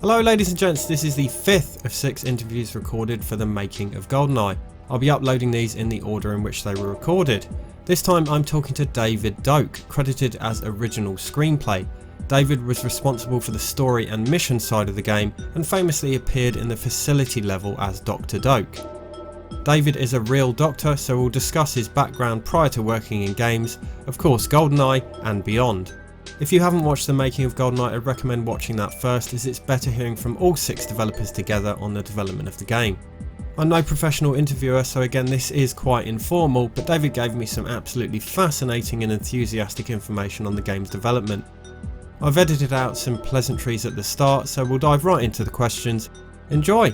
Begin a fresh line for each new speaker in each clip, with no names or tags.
Hello ladies and gents, this is the 5th of 6 interviews recorded for the Making of GoldenEye. I'll be uploading these in the order in which they were recorded. This time I'm talking to David Doak, credited as original screenplay. David was responsible for the story and mission side of the game and famously appeared in the facility level as Dr. Doak. David is a real doctor, so we'll discuss his background prior to working in games, of course GoldenEye and beyond. If you haven't watched the Making of GoldenEye, I'd recommend watching that first, as it's better hearing from all 6 developers together on the development of the game. I'm no professional interviewer, so again this is quite informal, but David gave me some absolutely fascinating and enthusiastic information on the game's development. I've edited out some pleasantries at the start, so we'll dive right into the questions. Enjoy!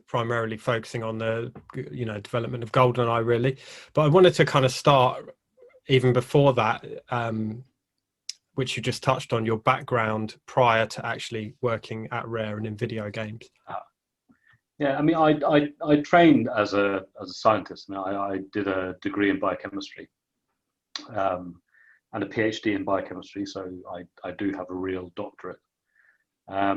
Primarily focusing on the development of GoldenEye really, but I wanted to kind of start even before that, which you just touched on, your background prior to actually working at Rare and in video games.
Yeah, I mean, I trained as a scientist. I did a degree in biochemistry and a PhD in biochemistry, so I do have a real doctorate. But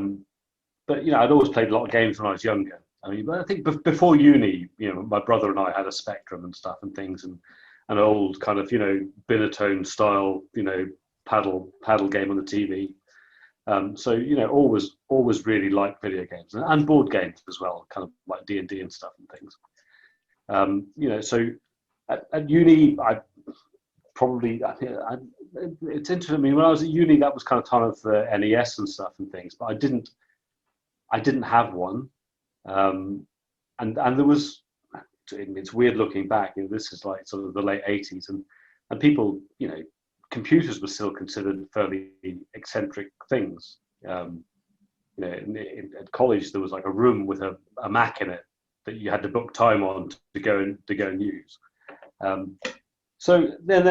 I'd always played a lot of games when I was younger. I mean, but I think before uni, my brother and I had a Spectrum and stuff and things, and an old kind of Binatone style paddle game on the TV. So always really liked video games and board games as well, kind of like D&D and stuff and things. So at uni, it's interesting. I mean, when I was at uni, that was kind of time of the NES and stuff and things, but I didn't have one, and there was. It's weird looking back. This is like sort of the late 80s, and people, computers were still considered fairly eccentric things. At college, there was like a room with a Mac in it that you had to book time on to go and use. So then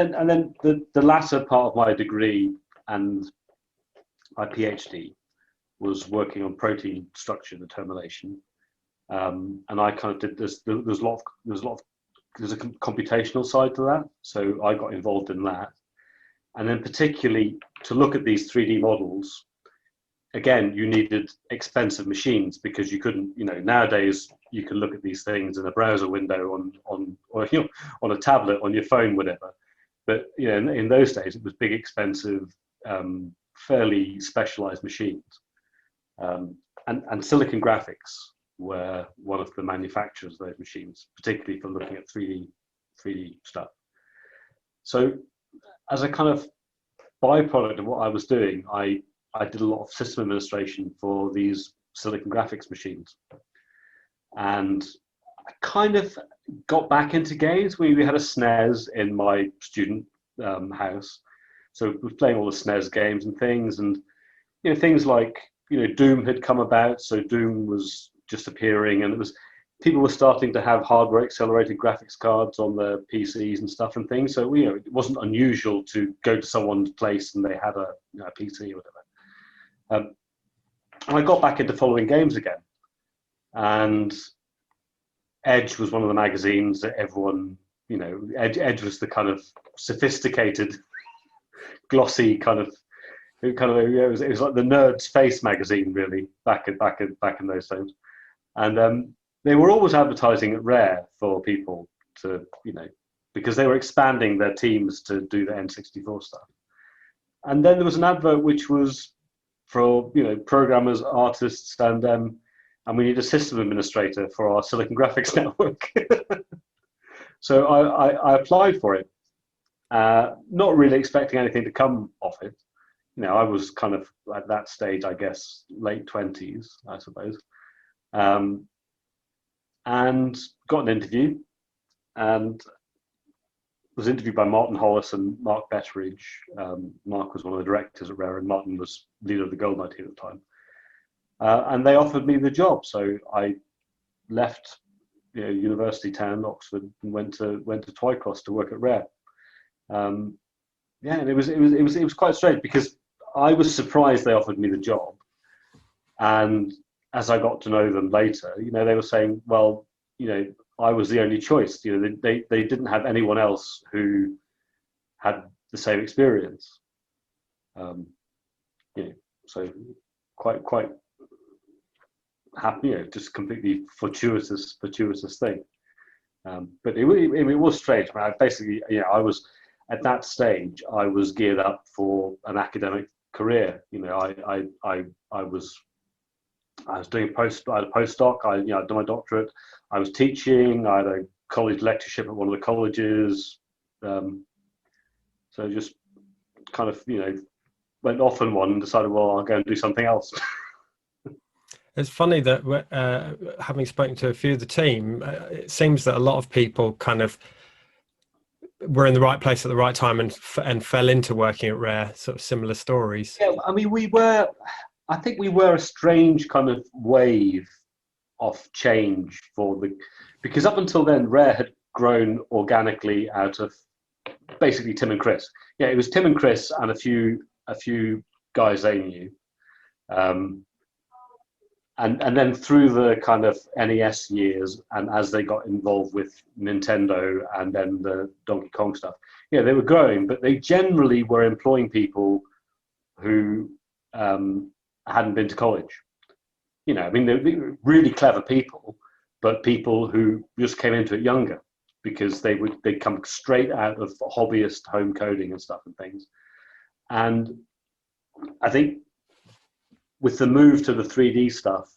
the latter part of my degree and my PhD was working on protein structure determination. And I kind of did this. There's a computational side to that, so I got involved in that. And then particularly to look at these 3D models, again, you needed expensive machines because you couldn't. Nowadays you can look at these things in a browser window on a tablet, on your phone, whatever. But in those days it was big, expensive, fairly specialized machines, and Silicon Graphics were one of the manufacturers of those machines, particularly for looking at 3D stuff. So as a kind of byproduct of what I was doing, I did a lot of system administration for these Silicon Graphics machines. And I kind of got back into games. We had a SNES in my student house. So we were playing all the SNES games and things. And things like, Doom had come about. So Doom was just appearing, and people were starting to have hardware accelerated graphics cards on their PCs and stuff and things. So it wasn't unusual to go to someone's place and they had a PC or whatever. And I got back into following games again, and Edge was one of the magazines that everyone, Edge was the kind of sophisticated, glossy kind of. It was like the nerd's face magazine, really, back in those times. And they were always advertising at Rare for people to, because they were expanding their teams to do the N64 stuff. And then there was an advert which was for, programmers, artists, and we need a system administrator for our Silicon Graphics network. So I applied for it, not really expecting anything to come off it. I was kind of at that stage, I guess, late 20s, I suppose. And got an interview, and was interviewed by Martin Hollis and Mark Betteridge. Mark was one of the directors at Rare, and Martin was leader of the GoldenEye team at the time. And they offered me the job, so I left, university town, Oxford, and went to Twycross to work at Rare. And it was quite strange because I was surprised they offered me the job, and as I got to know them later, they were saying, well, I was the only choice. They didn't have anyone else who had the same experience. So quite happy, just completely fortuitous thing. But it was strange. I basically, I was at that stage. I was geared up for an academic career. I was doing I had a postdoc. I'd done my doctorate. I was teaching. I had a college lectureship at one of the colleges. So just kind of, went off on one and decided, well, I'll go and do something else.
It's funny that having spoken to a few of the team, it seems that a lot of people kind of were in the right place at the right time and fell into working at Rare. Sort of similar stories.
Yeah, I mean, I think we were a strange kind of wave of change because up until then, Rare had grown organically out of basically Tim and Chris. Yeah, it was Tim and Chris and a few guys they knew. And then through the kind of NES years, and as they got involved with Nintendo and then the Donkey Kong stuff, they were growing, but they generally were employing people who hadn't been to college. I mean, they were really clever people, but people who just came into it younger because they'd come straight out of hobbyist home coding and stuff and things. And I think with the move to the 3D stuff,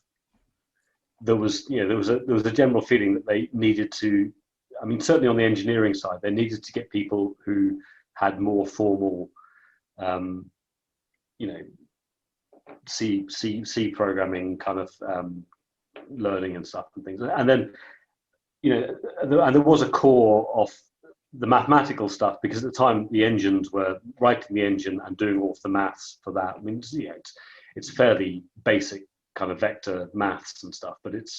there was a general feeling that they needed to. I mean, certainly on the engineering side, they needed to get people who had more formal, C programming kind of learning and stuff and things. And then, and there was a core of the mathematical stuff because at the time the engines were writing the engine and doing all of the maths for that. I mean, it's fairly basic kind of vector maths and stuff, but it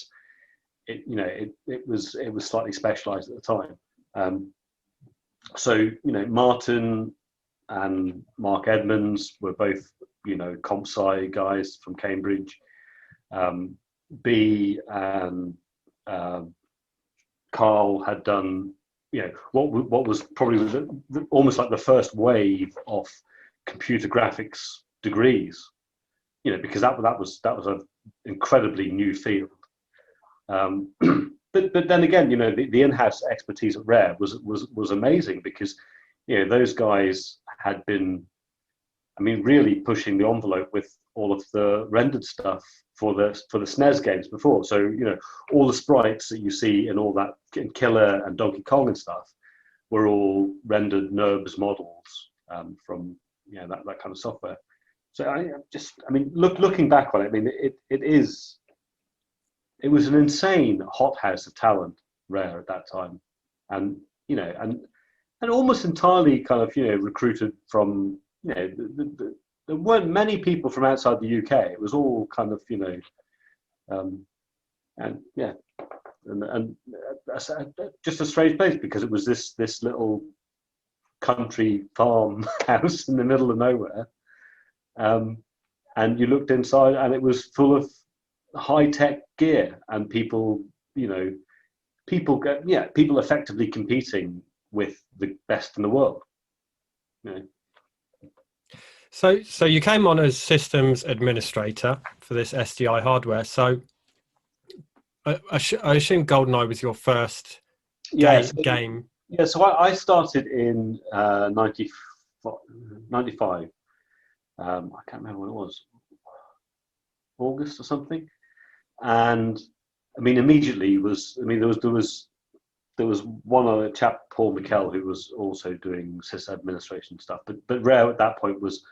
was slightly specialized at the time. So Martin and Mark Edmonds were both comp sci guys from Cambridge. B and Carl had done what was probably almost like the first wave of computer graphics degrees. Because that was an incredibly new field. But then again, the in-house expertise at Rare was amazing because those guys had been, I mean, really pushing the envelope with all of the rendered stuff for the SNES games before. So all the sprites that you see in all that in Killer and Donkey Kong and stuff were all rendered NURBS models from that kind of software. So looking back on it, I mean, it was an insane hothouse of talent, Rare, at that time, and almost entirely kind of recruited from there weren't many people from outside the UK. It was all kind of and just a strange place because it was this little country farm house in the middle of nowhere. And you looked inside and it was full of high-tech gear and people effectively competing with the best in the world.
So you came on as systems administrator for this SDI hardware. So I assume GoldenEye was your first game.
Yeah, so I started in 95. I can't remember when it was, August or something. And I mean, immediately there was one other chap, Paul McKell, who was also doing sys administration stuff. But Rare at that point was,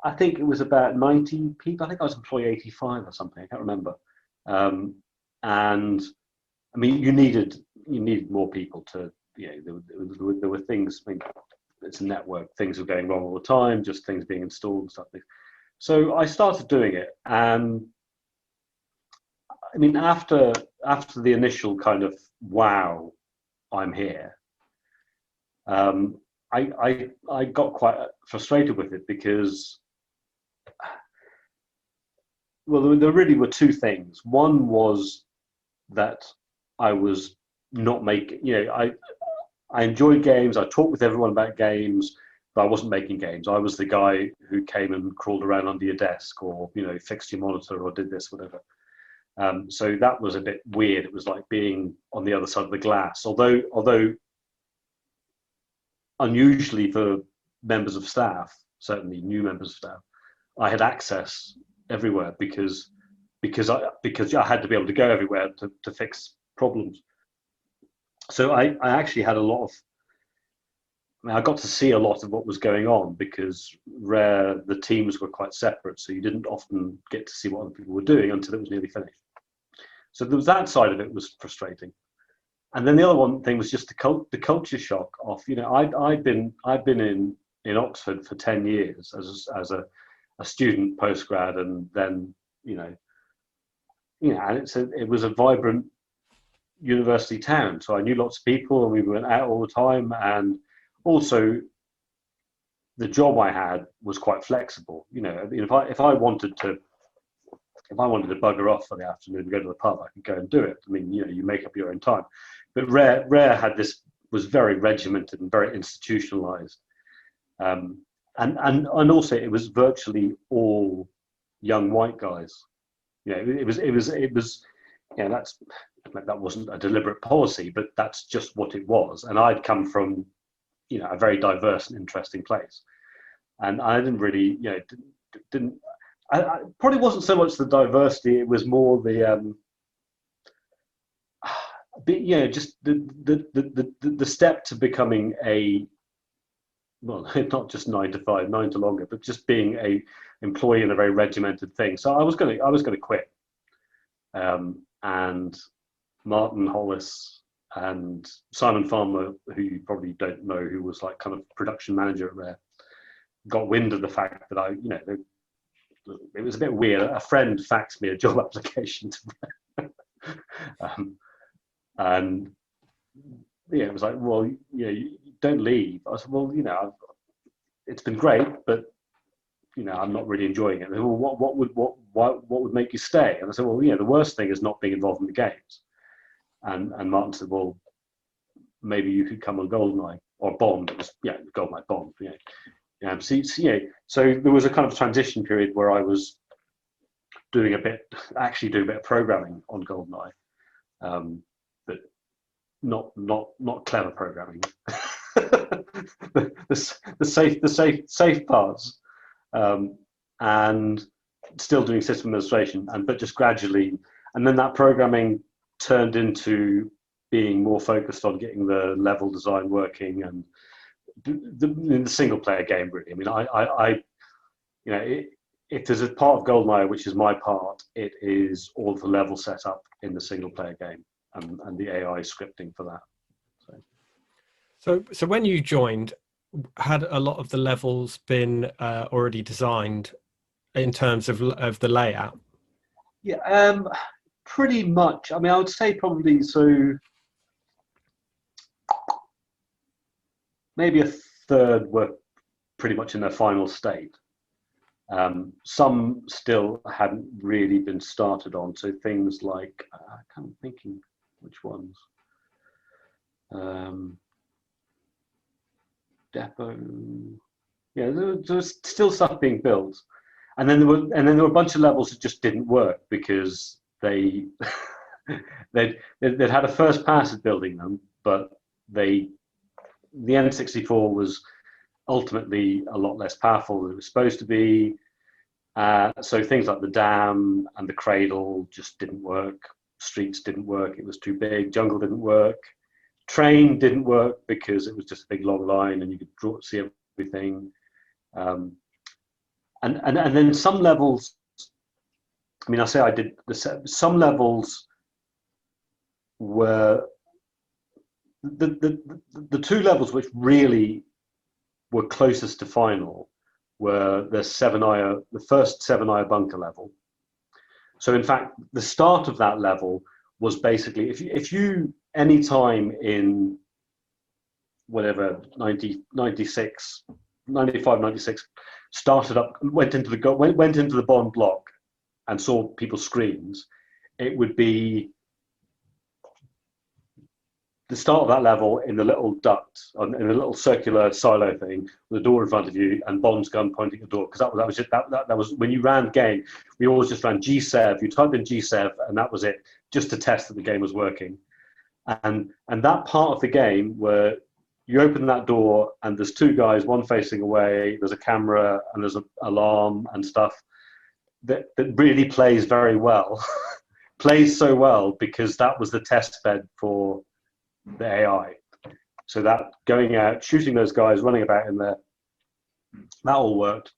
I think it was about 90 people. I think I was employee 85 or something. I can't remember. And I mean, you needed more people to. There were things. I mean, it's a network. Things were going wrong all the time. Just things being installed and stuff. So I started doing it, and I mean, after the initial kind of wow, I'm here. I got quite frustrated with it because, well, there really were two things. One was that I was not making. I enjoyed games. I talked with everyone about games, but I wasn't making games. I was the guy who came and crawled around under your desk, or fixed your monitor, or did this, whatever. So that was a bit weird. It was like being on the other side of the glass. Although unusually for members of staff, certainly new members of staff, I had access everywhere because I had to be able to go everywhere to fix problems. So I actually had a lot of. I got to see a lot of what was going on, because the teams were quite separate, so you didn't often get to see what other people were doing until it was nearly finished. So there was that side of it was frustrating, and then the other one thing was just the culture shock of I'd been in Oxford for 10 years as a student postgrad, and then and it was a vibrant university town, so I knew lots of people, and we went out all the time, and also the job I had was quite flexible. If I wanted to bugger off for the afternoon and go to the pub, I could go and do it. I mean, you make up your own time. But Rare was very regimented and very institutionalized, and also it was virtually all young white guys. It was that wasn't a deliberate policy, but that's just what it was. And I'd come from a very diverse and interesting place, and I didn't really I probably wasn't so much the diversity, it was more the just the step to becoming not just 9 to 5, 9 to longer, but just being a employee in a very regimented thing. So I was going to quit, and Martin Hollis and Simon Farmer, who you probably don't know, who was like kind of production manager at Rare, got wind of the fact that it was a bit weird. A friend faxed me a job application to Rare. And it was like, well, you don't leave. I said, well, it's been great, but I'm not really enjoying it. Said, well, what would make you stay? And I said, well, the worst thing is not being involved in the games. And Martin said, well, maybe you could come on GoldenEye or Bond. It was, GoldenEye Bond. So there was a kind of transition period where I was doing a bit of programming on GoldenEye, but not clever programming. the safe parts, and still doing system administration, but just gradually, and then that programming turned into being more focused on getting the level design working, and in the single player game, really. I mean, if there's a part of GoldenEye which is my part, it is all the level set up in the single player game, and the AI scripting for that.
So when you joined, had a lot of the levels been already designed in terms of the layout?
Yeah, pretty much. I mean, I would say probably maybe a third were pretty much in their final state. Some still hadn't really been started on. So things like, I can't thinking which ones. Depot. Yeah, there was still stuff being built, and then there were a bunch of levels that just didn't work because they'd had a first pass at building them, but the N64 was ultimately a lot less powerful than it was supposed to be. So things like the dam and the cradle just didn't work. Streets didn't work. It was too big. Jungle didn't work. Train didn't work because it was just a big long line and you could see everything. And then some levels, I mean, I did some levels were the two levels which really were closest to final were the first 7-eye bunker level. So in fact, the start of that level was basically, if you any time in whatever 96 95 96 started up, went into the Bond block and saw people's screens, it would be the start of that level in the little duct, in a little circular silo thing, with a door in front of you and Bond's gun pointing at the door. Because that was when you ran the game, we always just ran GSev. You typed in GSev, and that was it, just to test that the game was working. And that part of the game where you open that door and there's two guys, one facing away, there's a camera and there's an alarm and stuff that really plays very well. Plays so well because that was the test bed for the AI. So that going out, shooting those guys, running about in there, that all worked.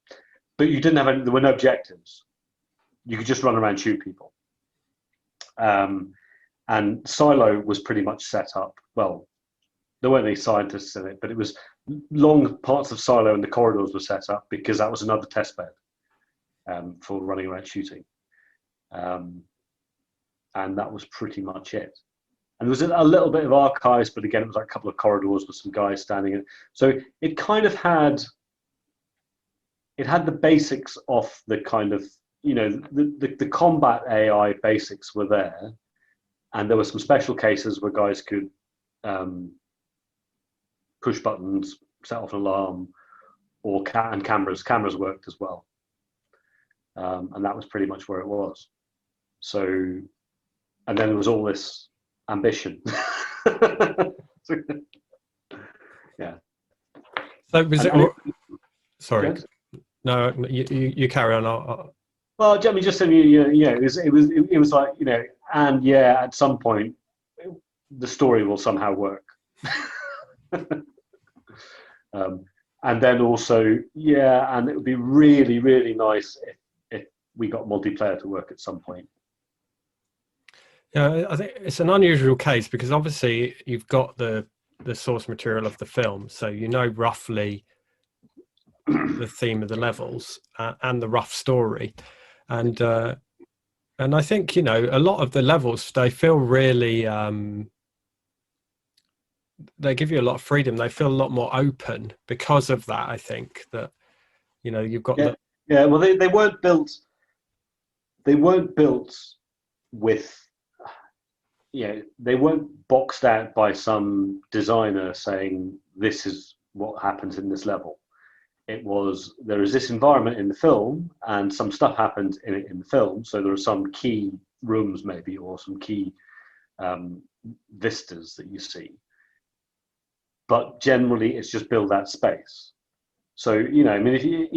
But you didn't have any, there were no objectives. You could just run around and shoot people. And Silo was pretty much set up. Well, there weren't any scientists in it, but it was long parts of Silo and the corridors were set up because that was another test bed for running around shooting. And that was pretty much it. And there was a little bit of archives, but again, it was like a couple of corridors with some guys standing in. So it kind of had, it had the basics of the kind of, you know, the combat AI basics were there. And there were some special cases where guys could push buttons, set off an alarm, or and cameras worked as well. And that was pretty much where it was. So, and then there was all this ambition. Yeah.
So was it? Sorry.
Yes?
No, you carry on.
Well, I mean, just saying, it was like, you know, and yeah, at some point, the story will somehow work. And then also, yeah, and it would be really, really nice if we got multiplayer to work at some point.
Yeah, I think it's an unusual case because obviously you've got the source material of the film, so you know roughly the theme of the levels and the rough story, and I think, you know, a lot of the levels, they feel really they give you a lot of freedom. They feel a lot more open because of that. I think that, you know, you've got
yeah. Well, they weren't built. They weren't built with. Yeah, they weren't boxed out by some designer saying this is what happens in this level. It was, there is this environment in the film and some stuff happens in it in the film. So there are some key rooms maybe, or some key vistas that you see. But generally it's just build that space. So, you know, I mean, if you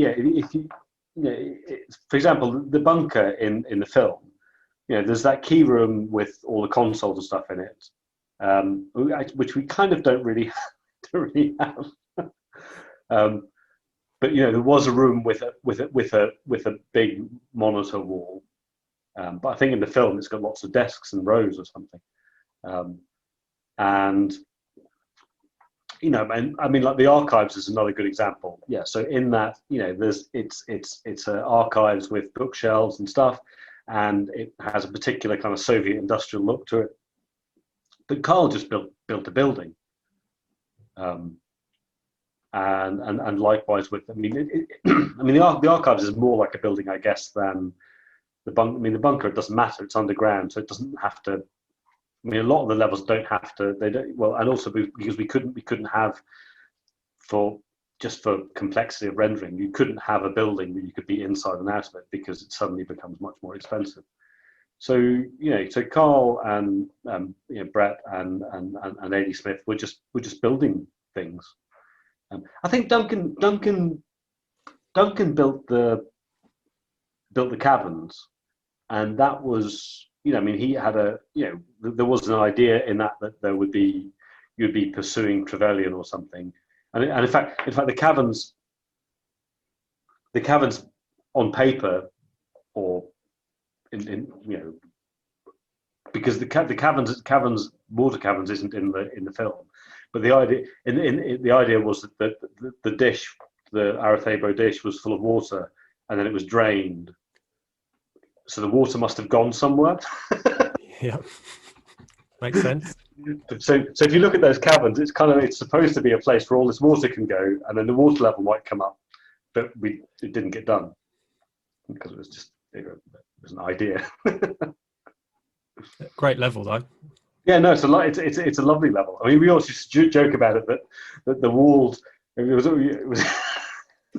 know, for example, the bunker in the film, you know, there's that key room with all the consoles and stuff in it, which we kind of don't really have. But you know, there was a room with a big monitor wall. But I think in the film it's got lots of desks and rows or something. And you know, and I mean, like the archives is another good example. Yeah. So in that, you know, it's archives with bookshelves and stuff. And it has a particular kind of Soviet industrial look to it. But Carl just built a building, and likewise with, I mean, I mean the archives is more like a building, I guess, than the bunker. I mean, the bunker, it doesn't matter; it's underground, so it doesn't have to. I mean, a lot of the levels don't have to. They don't. Well, and also because we couldn't have for complexity of rendering, you couldn't have a building that you could be inside and out of it because it suddenly becomes much more expensive. So, you know, so Carl and you know, Brett and A.D. Smith were just building things. I think Duncan built the caverns, and that was, you know, I mean, he had there was an idea in that there would be, you'd be pursuing Trevelyan or something. And in fact, the caverns on paper, or in you know, because the caverns water caverns isn't in the film, but the idea was that the dish, the Arethebo dish, was full of water, and then it was drained, so the water must have gone somewhere.
Yeah, makes sense.
So if you look at those caverns, it's supposed to be a place where all this water can go, and then the water level might come up, but it didn't get done because it was an idea.
Great level though.
Yeah, no, it's a lovely level. I mean, we always just joke about it that the walls it was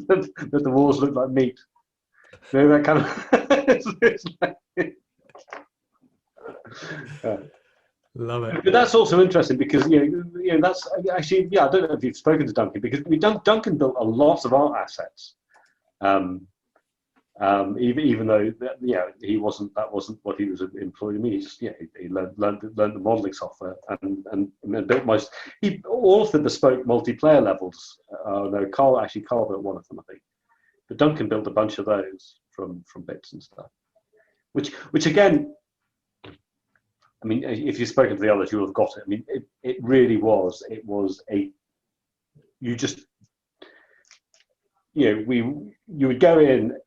that the walls look like meat. You know, that kind of. It's like, yeah.
Love it.
But that's also interesting because that's actually, yeah. I don't know if you've spoken to Duncan, because Duncan built a lot of art assets. Um, even though that wasn't what he was employed. I mean, he just he learned the modeling software and built most. He authored bespoke multiplayer levels. No, Carl built one of them, I think. But Duncan built a bunch of those from bits and stuff. Which again, I mean, if you've spoken to the others, you'll have got it. I mean, it really was. It was you just you would go in,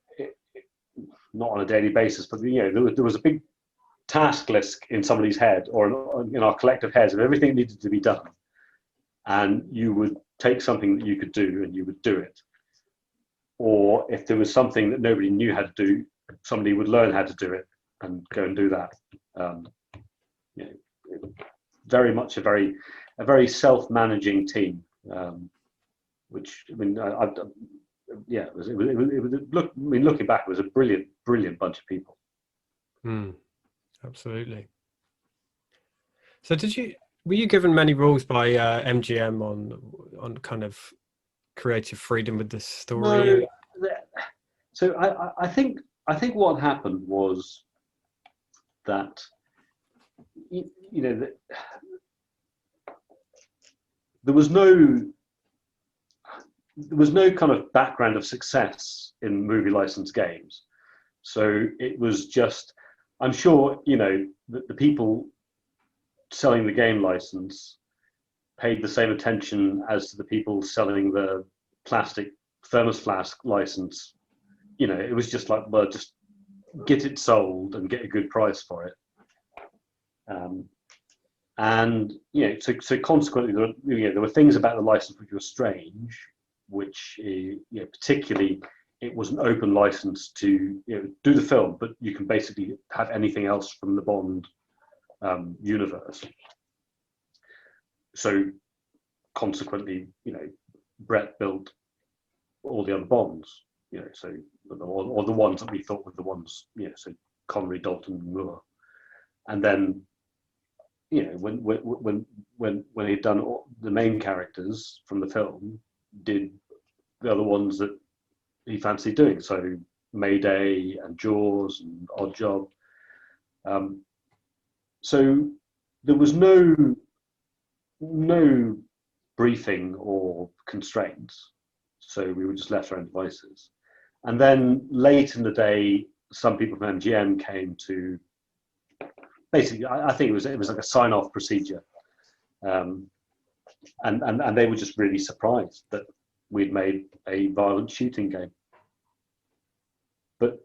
not on a daily basis, but there was a big task list in somebody's head or in our collective heads of everything needed to be done, and you would take something that you could do and you would do it. Or if there was something that nobody knew how to do, somebody would learn how to do it and go and do that. Very much a very self-managing team, which I mean, it was looking back, it was a brilliant bunch of people.
Absolutely. So were you given many rules by MGM on kind of creative freedom with this story?
No, so I think what happened was that there was no kind of background of success in movie license games. So it was just, I'm sure, the people selling the game license paid the same attention as to the people selling the plastic thermos flask license. It was just like, well, just get it sold and get a good price for it. So consequently, there were things about the license which were strange, which particularly it was an open license to do the film, but you can basically have anything else from the Bond universe. So consequently, Brett built all the other Bonds, so or the ones that we thought were the ones, so Connery, Dalton, Moore, and then when he'd done all the main characters from the film, did the other ones that he fancied doing, so Mayday and Jaws and Odd Job. So there was no briefing or constraints, so we were just left our own devices. And then late in the day, some people from MGM came to basically, I think it was like a sign-off procedure, and they were just really surprised that we'd made a violent shooting game. But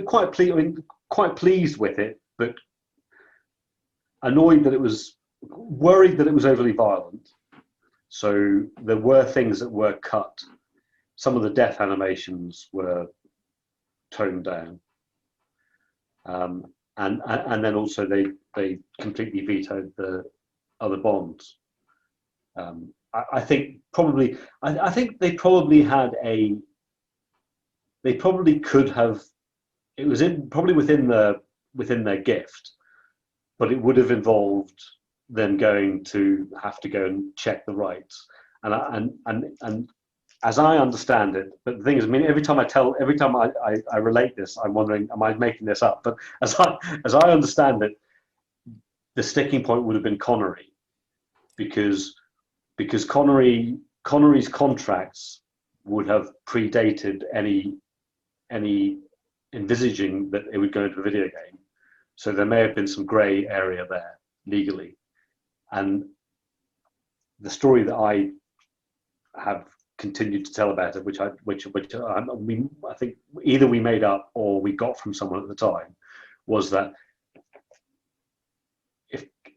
quite pleased with it, but annoyed that it was, worried that it was overly violent. So there were things that were cut. Some of the death animations were toned down. And then also they completely vetoed the other Bonds. I think they probably could have. It was probably within their gift, but it would have involved them going to have to go and check the rights. And as I understand it, but the thing is, I mean, every time I relate this, I'm wondering, am I making this up? But as I understand it, the sticking point would have been Connery, because Connery's contracts would have predated any envisaging that it would go into a video game. So there may have been some grey area there legally, and the story that I have continued to tell about it, which I think either we made up or we got from someone at the time, was that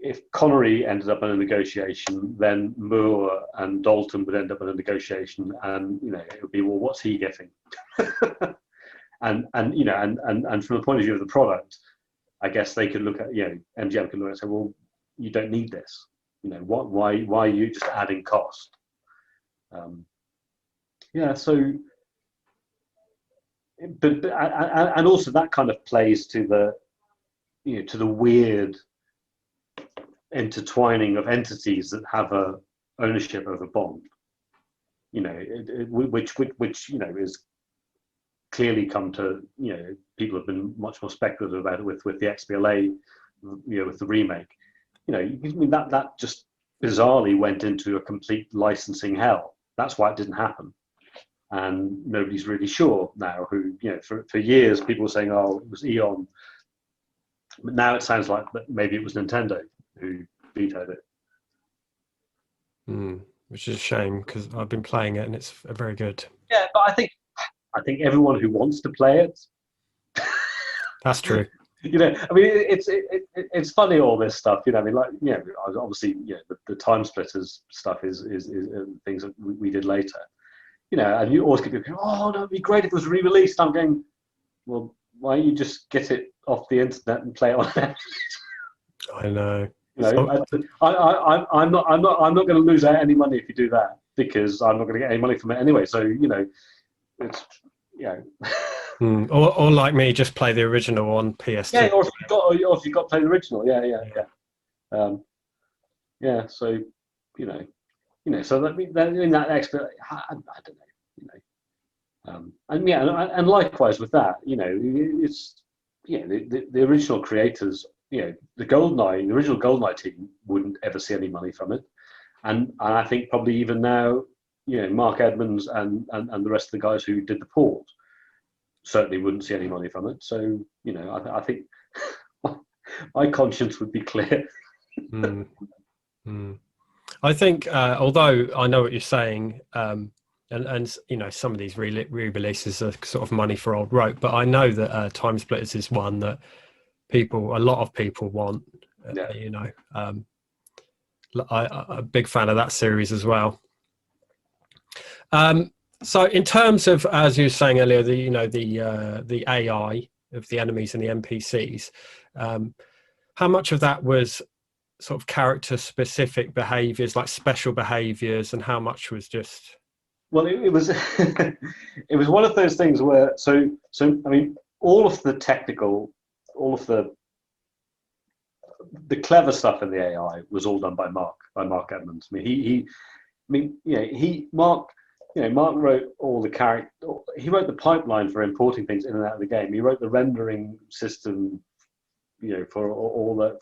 if Connery ended up in a negotiation, then Moore and Dalton would end up in a negotiation, and it would be, well, what's he getting? and from the point of view of the product, I guess they could look at, MGM could look at and say, well, you don't need this. You know, why are you just adding cost? Yeah, so, but and also that kind of plays to the, you know, to the weird intertwining of entities that have a ownership of a bond. You know, which you know is clearly come to, you know, people have been much more speculative about it with the XBLA, you know, with the remake. You know, I mean, that just bizarrely went into a complete licensing hell. That's why it didn't happen. And nobody's really sure now who, you know, for years people were saying, oh, it was Eon. But now it sounds like that maybe it was Nintendo who vetoed it.
Which is a shame, because I've been playing it and it's very good.
Yeah, but I think everyone who wants to play it.
That's true.
You know, I mean, it's funny, all this stuff. You know, I mean, like, you know, obviously, you know, the time splitters stuff is things that we did later. You know, and you always get people, oh, no, it'd be great if it was re-released. I'm going, well, why don't you just get it off the internet and play it on there?
I know.
You know, I'm not going to lose out any money if you do that, because I'm not going to get any money from it anyway. So, you know, it's, you know.
Or like me, just play the original on PS2.
Yeah, or if you've got to play the original, yeah. So, you know, so that in that expert, I don't know, you know, and yeah, and likewise with that, you know, it's, you know, the original creators, you know, the original GoldenEye team wouldn't ever see any money from it, and I think probably even now, you know, Mark Edmonds and the rest of the guys who did the port certainly wouldn't see any money from it. So, you know, I think my conscience would be clear.
I think, although I know what you're saying, and you know, some of these re-releases are sort of money for old rope, but I know that Time Splitters is one that a lot of people want.
Yeah.
You know, I'm a big fan of that series as well. So in terms of, as you were saying earlier, the AI of the enemies and the NPCs, how much of that was sort of character specific behaviors, like special behaviors, and how much was just?
Well, it was it was one of those things where so I mean, all of the technical, all of the clever stuff in the AI was all done by Mark Edmonds. I mean, Mark wrote all the character. He wrote the pipeline for importing things in and out of the game. He wrote the rendering system, you know, for all the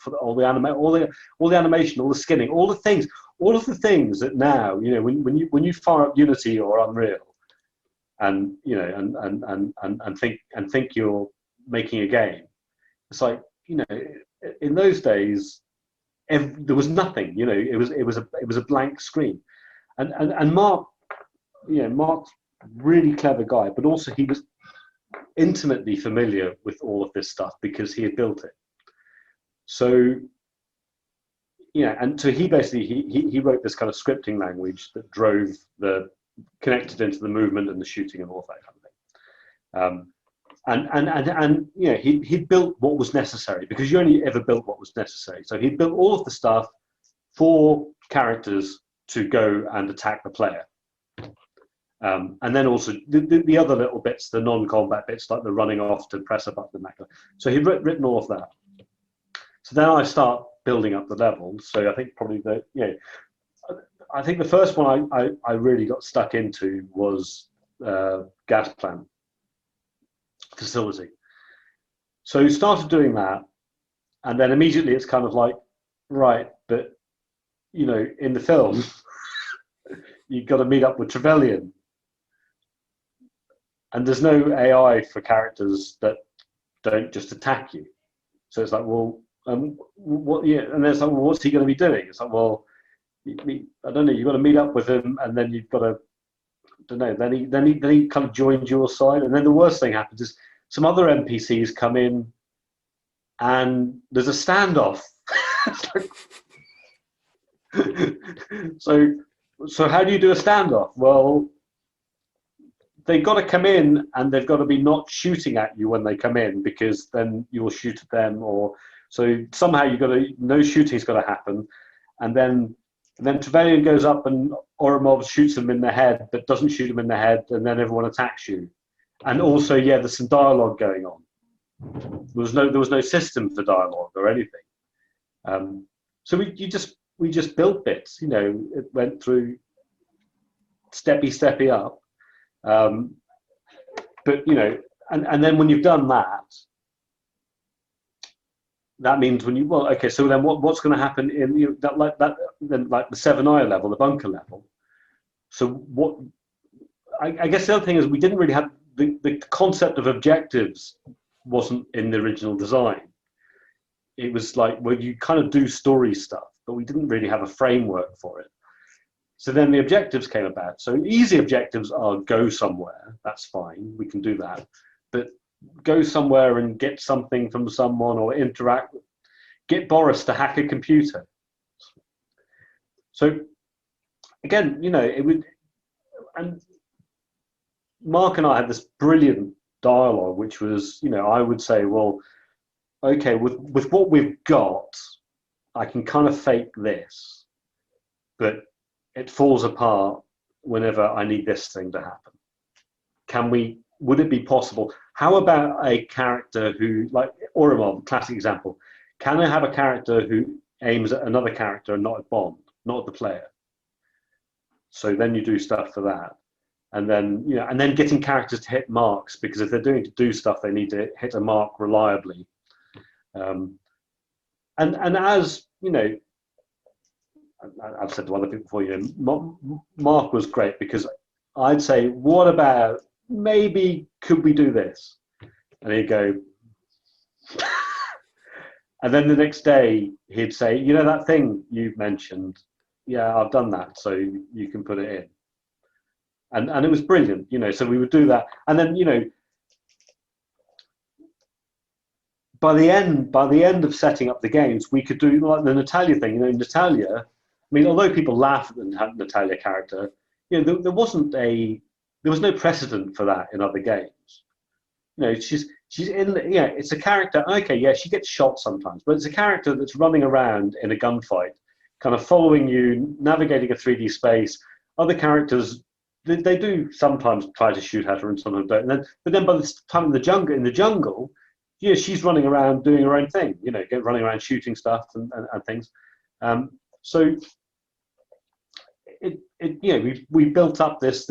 animation, all the skinning, all of the things that now, you know, when you fire up Unity or Unreal, and you know, and think you're making a game, it's like, you know, in those days, there was nothing. You know, it was a blank screen, and Mark, you know, Mark's really clever guy, but also he was intimately familiar with all of this stuff because he had built it. So, yeah, and so he basically he wrote this kind of scripting language that connected into the movement and the shooting and all that kind of thing. And you know, he built what was necessary, because you only ever built what was necessary. So he built all of the stuff for characters to go and attack the player. And then also the other little bits, the non-combat bits, like the running off to press a button. So he'd written all of that. So then I start building up the levels. So I think probably I think the first one I really got stuck into was gas plant facility. So he started doing that, and then immediately it's kind of like, right, but you know, in the film, you've got to meet up with Trevelyan. And there's no AI for characters that don't just attack you. So it's like, well, what? Yeah, and there's like, well, what's he going to be doing? It's like, well, I don't know. You've got to meet up with him, and then you've got to, I don't know. Then he kind of joins your side, and then the worst thing happens is some other NPCs come in, and there's a standoff. So how do you do a standoff? Well, they've got to come in, and they've got to be not shooting at you when they come in, because then you'll shoot at them, or So somehow you've got to, no shooting's got to happen, and then Trevelyan goes up and Oromov shoots him in the head, but doesn't shoot him in the head, and then everyone attacks you. And also, yeah, there's some dialogue going on. There was no system for dialogue or anything. So we just built bits. You know, it went through steppy up. But you know, and then when you've done that, that means when you okay. So then what's going to happen in like the 7-eye level, the bunker level? So what? I guess the other thing is we didn't really have the concept of objectives wasn't in the original design. It was like, well, you kind of do story stuff, but we didn't really have a framework for it. So then the objectives came about. So easy objectives are go somewhere. That's fine. We can do that. But go somewhere and get something from someone or interact. Get Boris to hack a computer. So again, you know, it would. And Mark and I had this brilliant dialogue, which was, you know, I would say, well, okay, with what we've got, I can kind of fake this, but it falls apart whenever I need this thing to happen. Would it be possible? How about a character who, like Oromov, classic example, can I have a character who aims at another character and not at Bond, not at the player? So then you do stuff for that. And then, you know, and then getting characters to hit marks, because if they're doing to do stuff, they need to hit a mark reliably. And as you know, I've said to other people before, you know, Mark was great, because I'd say, what about maybe could we do this? And he'd go, and then the next day he'd say, you know, that thing you mentioned, yeah, I've done that, so you can put it in. And it was brilliant, you know. So we would do that, and then, you know, by the end of setting up the games, we could do like the Natalia thing. You know, Natalia. I mean, although people laugh at the Natalia character, you know, there was no precedent for that in other games. You know, she's in. Yeah, it's a character. Okay, yeah, she gets shot sometimes, but it's a character that's running around in a gunfight, kind of following you, navigating a 3D space. Other characters, they do sometimes try to shoot at her and sometimes don't. But then by the time in the jungle, yeah, she's running around doing her own thing. You know, running around shooting stuff and things. So you know, we built up this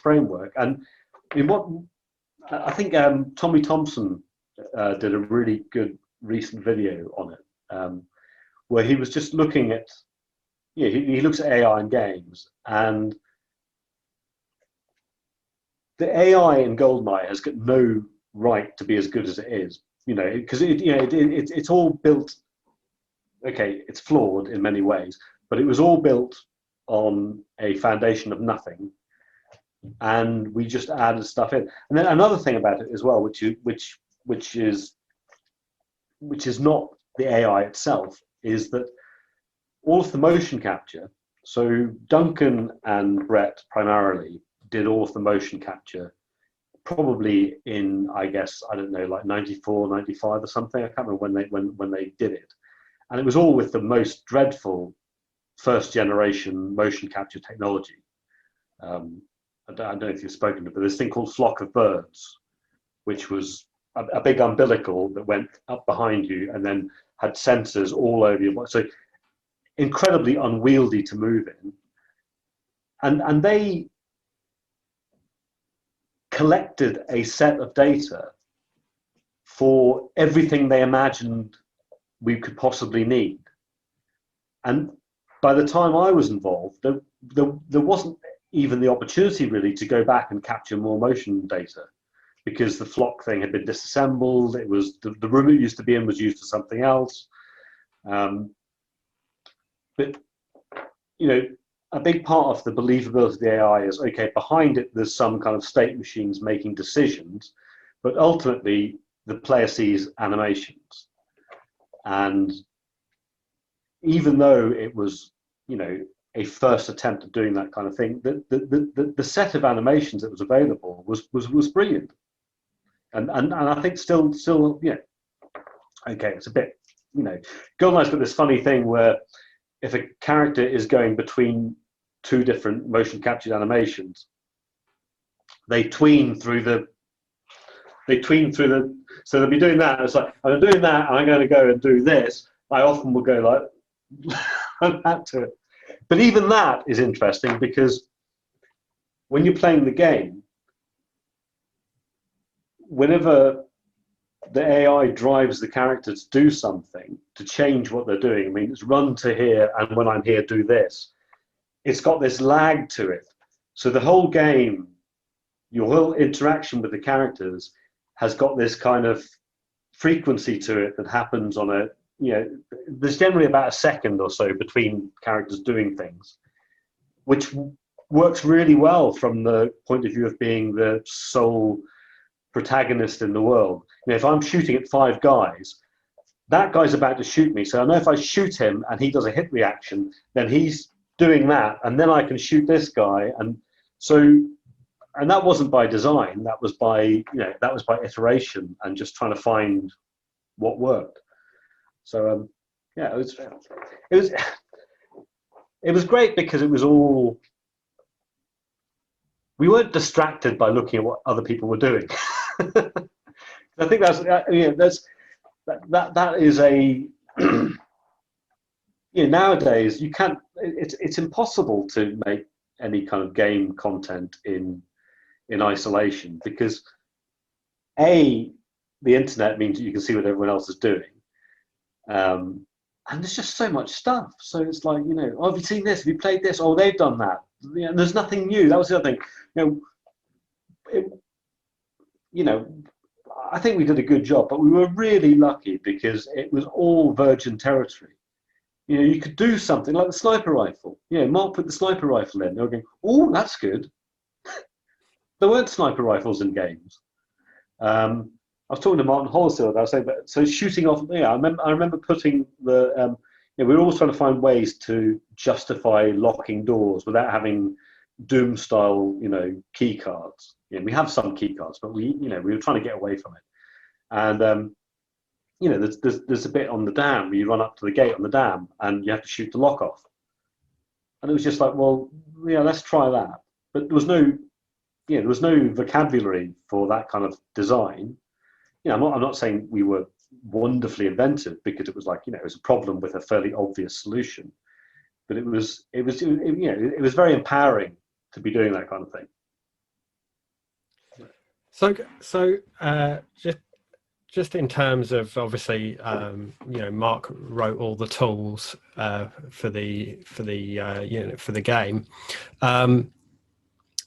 framework, and I mean, what I think Tommy Thompson did a really good recent video on it, where he was just looking at, yeah, he looks at AI in games, and the AI in GoldenEye has got no right to be as good as it is, you know, because it's all built. Okay, it's flawed in many ways, but it was all built on a foundation of nothing, and we just added stuff in. And then another thing about it as well, which is not the AI itself, is that all of the motion capture. So Duncan and Brett primarily did all of the motion capture, probably in, I guess, I don't know, like 94, 95 or something. I can't remember when they did it. And it was all with the most dreadful first generation motion capture technology. I don't know if you've spoken to it, but this thing called Flock of Birds, which was a big umbilical that went up behind you and then had sensors all over your body. So incredibly unwieldy to move in. And they collected a set of data for everything they imagined we could possibly need. And by the time I was involved, there wasn't even the opportunity really to go back and capture more motion data, because the flock thing had been disassembled. It was the room it used to be in was used for something else. But you know, a big part of the believability of the AI is, okay, behind it there's some kind of state machines making decisions, but ultimately the player sees animations. And even though it was, you know, a first attempt at doing that kind of thing, the set of animations that was available was brilliant. And I think still, you know, okay, it's a bit GoldenEye's got this funny thing where if a character is going between two different motion captured animations, they tween through the. So they'll be doing that. And it's like, I'm doing that, and I'm going to go and do this. I often will go like that to it. But even that is interesting because when you're playing the game, whenever the AI drives the character to do something, to change what they're doing, I mean, it's run to here, and when I'm here, do this. It's got this lag to it. So the whole game, your whole interaction with the characters has got this kind of frequency to it that happens on a, there's generally about a second or so between characters doing things, which works really well from the point of view of being the sole protagonist in the world. If I'm shooting at 5 guys, that guy's about to shoot me. So I know if I shoot him and he does a hit reaction, then he's doing that, and then I can shoot this guy. And that wasn't by design. That was by iteration and just trying to find what worked. So it was great because it was all. We weren't distracted by looking at what other people were doing. I think that is a. Nowadays you can't. It's impossible to make any kind of game content in isolation because the internet means that you can see what everyone else is doing, and there's just so much stuff. So it's like, oh, have you seen this? Have you played this? Oh, they've done that. And there's nothing new. That was the other thing. I think we did a good job, but we were really lucky because it was all virgin territory. You could do something like the sniper rifle. Mark put the sniper rifle in. They were going, oh, that's good. There weren't sniper rifles in games. I was talking to Martin Hollister. I was saying, so shooting off. I remember putting the. We were always trying to find ways to justify locking doors without having Doom-style, key cards. We have some key cards, but we were trying to get away from it. And there's a bit on the dam where you run up to the gate on the dam and you have to shoot the lock off. And it was just like, well, let's try that. But there was no vocabulary for that kind of design. I'm not saying we were wonderfully inventive because it was like, it was a problem with a fairly obvious solution. But it was very empowering to be doing that kind of thing.
So just in terms of obviously, Mark wrote all the tools for the game.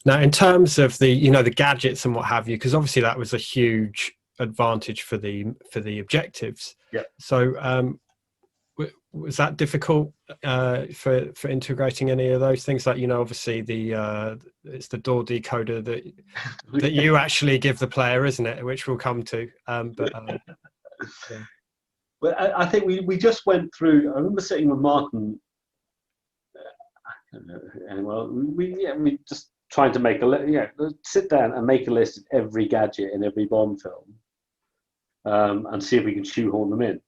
Now, in terms of the gadgets and what have you, because obviously that was a huge advantage for the objectives.
Yeah.
So was that difficult for integrating any of those things? Like, obviously it's the door decoder that you actually give the player, isn't it? Which we'll come to. Yeah.
But I think we just went through. I remember sitting with Martin. We just trying to make a list. Sit down and make a list of every gadget in every Bond film, and see if we can shoehorn them in.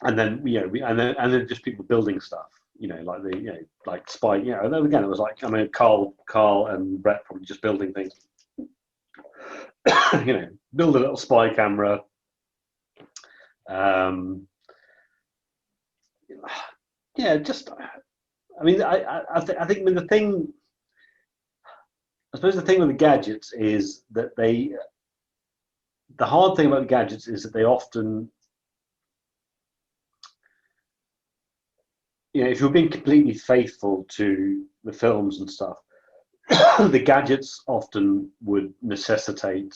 And then and then just people building stuff, like like spy. And then again, it was like, Carl and Brett probably just building things. Build a little spy camera. I think the thing. I suppose the thing with the gadgets is that the hard thing about the gadgets is that they often. If you're being completely faithful to the films and stuff, the gadgets often would necessitate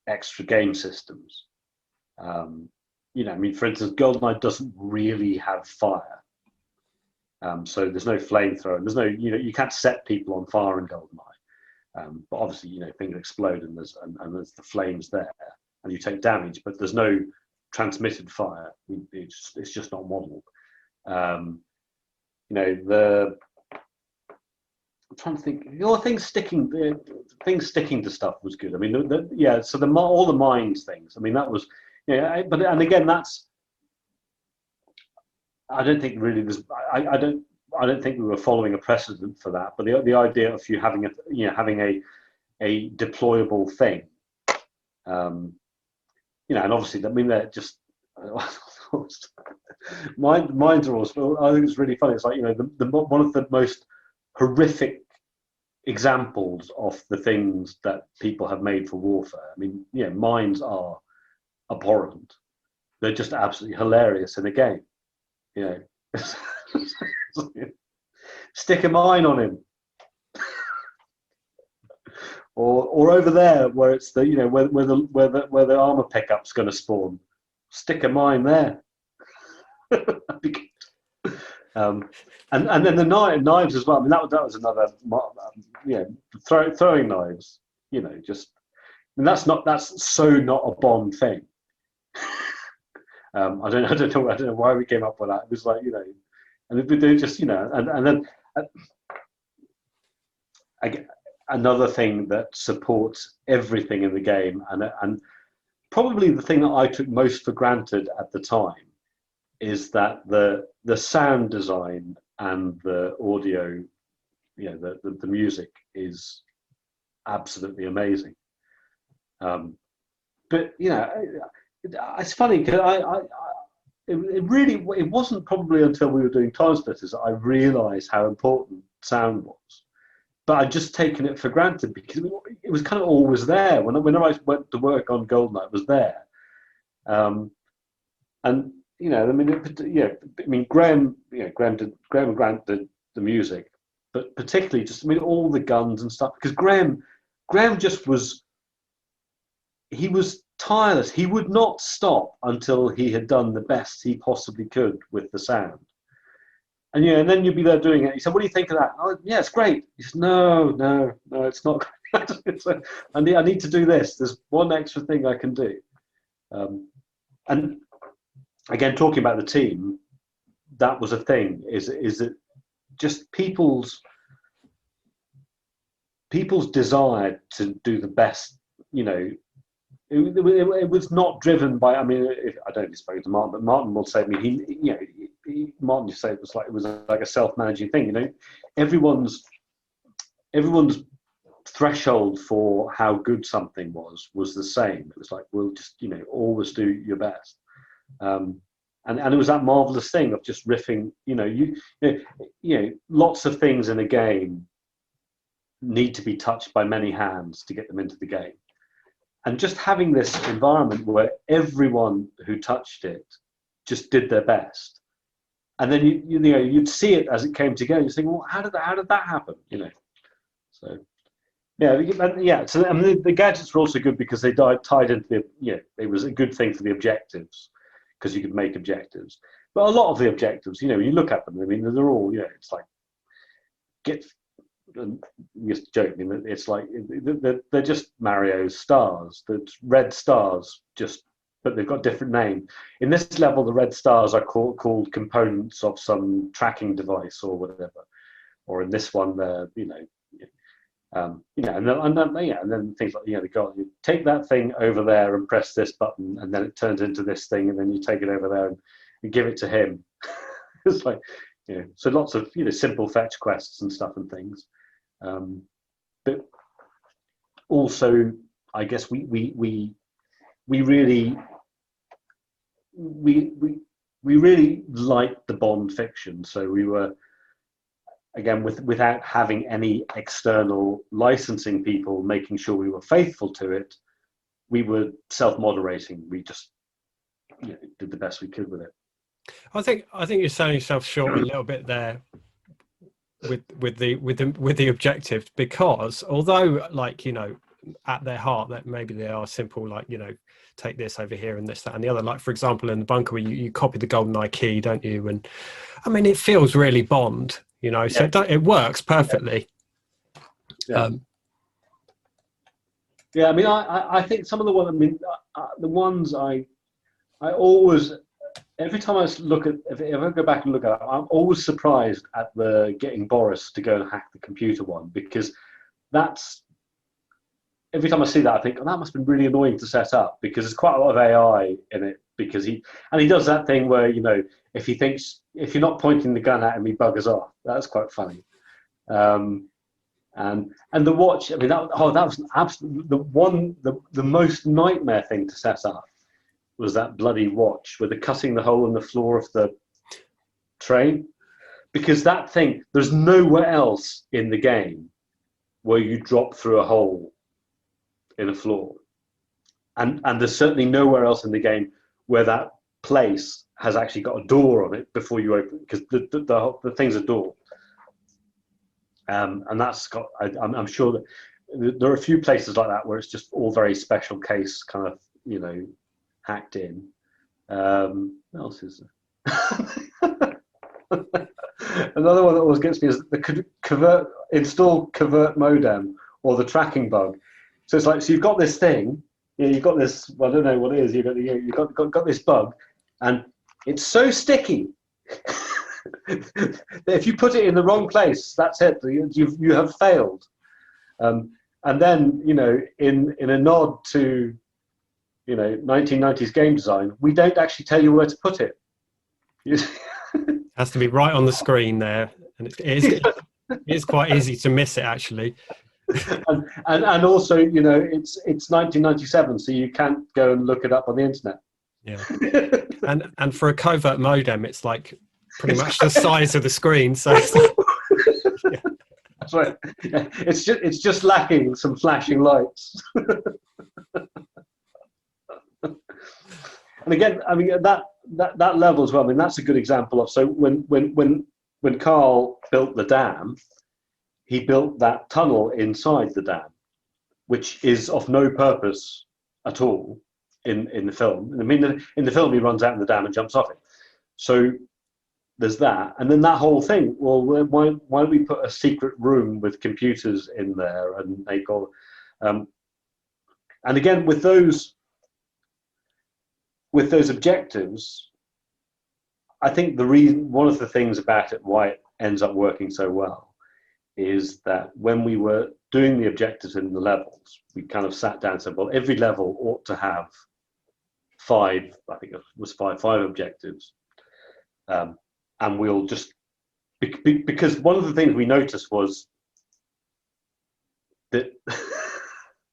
extra game systems. For instance, GoldenEye doesn't really have fire. So there's no flamethrower. There's no, you can't set people on fire in GoldenEye. But obviously, things explode and there's the flames there and you take damage, but there's no transmitted fire. It's just not modeled. I'm trying to think. Things sticking to stuff was good. I mean, So all the mines things. I mean, that was, But and again, that's. I don't think really there's. I don't think we were following a precedent for that. But the idea of you having a deployable thing, and obviously, I mean, they're just. Mines are also. I think it's really funny. It's like one of the most horrific examples of the things that people have made for warfare. I mean, mines are abhorrent. They're just absolutely hilarious in a game. Stick a mine on him, or over there where it's the where the armor pickup's going to spawn. Stick a mine there. And then the knives as well. I mean, that was another, throwing knives. That's so not a Bond thing. I don't know why we came up with that. It was like and they just and then another thing that supports everything in the game, and probably the thing that I took most for granted at the time, is that the sound design and the audio, the music is absolutely amazing. But it's funny because it wasn't probably until we were doing Time Splitters that I realised how important sound was. But I'd just taken it for granted because it was kind of always there. Whenever I went to work on GoldenEye, it was there. And Graham and Grant did the music, but particularly just all the guns and stuff, because Graham just was tireless. He would not stop until he had done the best he possibly could with the sound. And then you'd be there doing it. He said, "What do you think of that?" "Oh, yeah, it's great." He said, "No, it's not great. I need to do this. There's one extra thing I can do." And again, talking about the team, that was a thing. Is that just people's desire to do the best? It was not driven by. I mean, I don't spoke to Martin, but Martin will say. I mean, Martin used to say it was like a self-managing thing. Everyone's threshold for how good something was the same. It was like, we'll just always do your best. And it was that marvelous thing of just riffing. Lots of things in a game need to be touched by many hands to get them into the game. And just having this environment where everyone who touched it just did their best, and then you'd see it as it came together. You think, well, how did that happen? So yeah. So the gadgets were also good because they tied into it was a good thing for the objectives because you could make objectives. But a lot of the objectives, when you look at them, I mean, they're all it's like just joking. It's like they're just Mario's stars. The red stars, but they've got different name. In this level, the red stars are called components of some tracking device or whatever. Or in this one, they're and then things like you take that thing over there and press this button, and then it turns into this thing, and then you take it over there and give it to him. It's like so lots of simple fetch quests and stuff and things. But also, I guess we really liked the Bond fiction, so we were again without having any external licensing people making sure we were faithful to it. We were self-moderating. We just did the best we could with it.
I think you're selling yourself short a little bit there with the objectives, because although at their heart that maybe they are simple, take this over here and this, that and the other, like for example in the bunker where you copy the GoldenEye key, don't you? And I mean, it feels really Bond, so it works perfectly.
I mean, I think some of the ones, the ones I always every time I look at, if I go back and look at it, I'm always surprised at the getting Boris to go and hack the computer one, because that's, every time I see that, I think, oh, that must have been really annoying to set up, because there's quite a lot of AI in it, because he does that thing where, you know, if you're not pointing the gun at him, he buggers off. That's quite funny. And the watch, I mean, that was an absolute, the most nightmare thing to set up was that bloody watch with the cutting the hole in the floor of the train, because that thing, there's nowhere else in the game where you drop through a hole in a floor, and there's certainly nowhere else in the game where that place has actually got a door on it before you open, because the thing's a door. And that's got, I'm sure that there are a few places like that where it's just all very special case kind of, you know, hacked in. What else is there? Another one that always gets me is the install covert modem, or the tracking bug. So it's like, so you've got this thing, you know, you've got this, well, I don't know what it is, you've got this bug, and it's so sticky. If you put it in the wrong place, that's it. You have failed. And then, you know, in a nod to, you know, 1990s game design, we don't actually tell you where to put it. It
has to be right on the screen there, and it is quite easy to miss it, actually.
and also, you know, it's 1997, so you can't go and look it up on the internet.
Yeah. and for a covert modem, it's like pretty much the size of the screen. So
yeah. That's right. Yeah. It's just lacking some flashing lights. And again, I mean, that level as well. I mean, that's a good example of, so when Carl built the dam, he built that tunnel inside the dam, which is of no purpose at all in the film. I mean, in the film, he runs out in the dam and jumps off it. So there's that, and then that whole thing. Well, why don't we put a secret room with computers in there and make all? And again, with those objectives, I think one of the things about it, why it ends up working so well, is that when we were doing the objectives in the levels, we kind of sat down and said, well, every level ought to have five objectives. And we'll just, because one of the things we noticed was that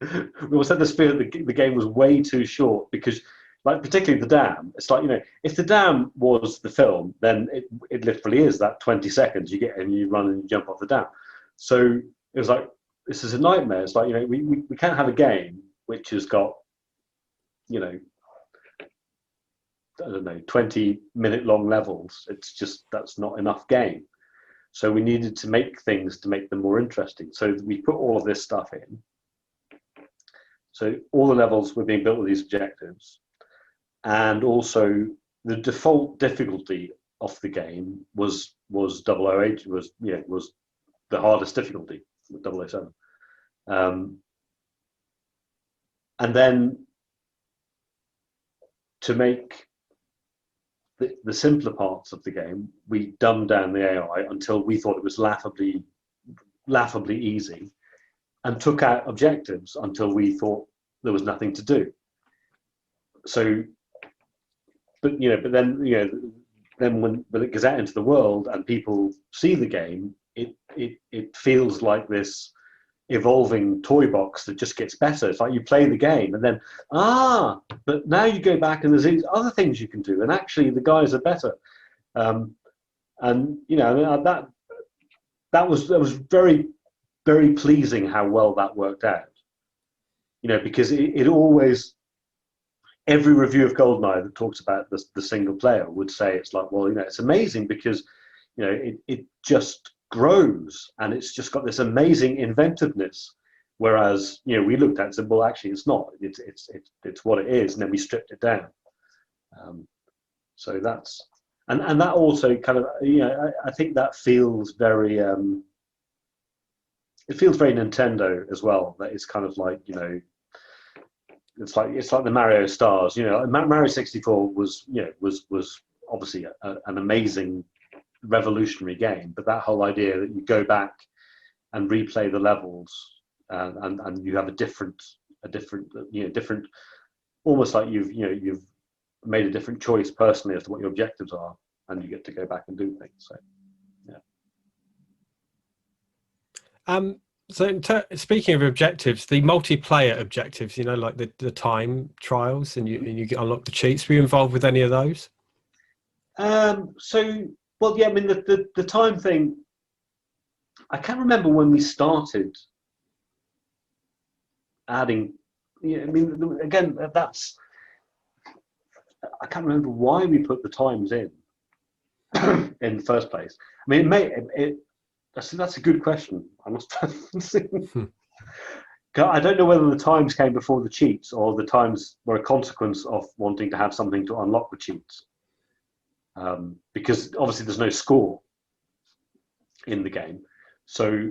we always had this fear that the game was way too short, because, like, particularly the dam, it's like, you know, if the dam was the film, then it literally is that 20 seconds you get and you run and you jump off the dam. So it was like, this is a nightmare. It's like, you know, we can't have a game which has got, you know, I don't know, 20-minute long levels. It's just, that's not enough game. So we needed to make things to make them more interesting. So we put all of this stuff in. So all the levels were being built with these objectives. And also the default difficulty of the game was 008, was the hardest difficulty, 007. And then to make the simpler parts of the game, we dumbed down the AI until we thought it was laughably easy, and took out objectives until we thought there was nothing to do. So, but then when it goes out into the world and people see the game, it feels like this evolving toy box that just gets better. It's like you play the game and then, but now you go back and there's these other things you can do, and actually the guys are better. And you know, that was very, very pleasing how well that worked out. You know, because it always, every review of GoldenEye that talks about the single player would say it's like, well, you know, it's amazing because, you know, it just grows and it's just got this amazing inventiveness. Whereas, you know, we looked at it and said, well, actually, it's not. It's what it is, and then we stripped it down. So that's, and that also kind of, you know, I think that feels very, it feels very Nintendo as well. That it's kind of like, you know, it's like the Mario stars. Mario 64 was was obviously an amazing, revolutionary game. But that whole idea that you go back and replay the levels, and you have a different, almost like you've made a different choice personally as to what your objectives are, and you get to go back and do things. So, yeah.
So speaking of objectives, the multiplayer objectives, like the time trials, and you unlock the cheats. Were you involved with any of those?
Well, yeah. I mean, the time thing. I can't remember when we started adding. Yeah, I mean, again, I can't remember why we put the times in in the first place. I mean, that's a good question. I must. I don't know whether the times came before the cheats or the times were a consequence of wanting to have something to unlock the cheats. Because obviously there's no score in the game, so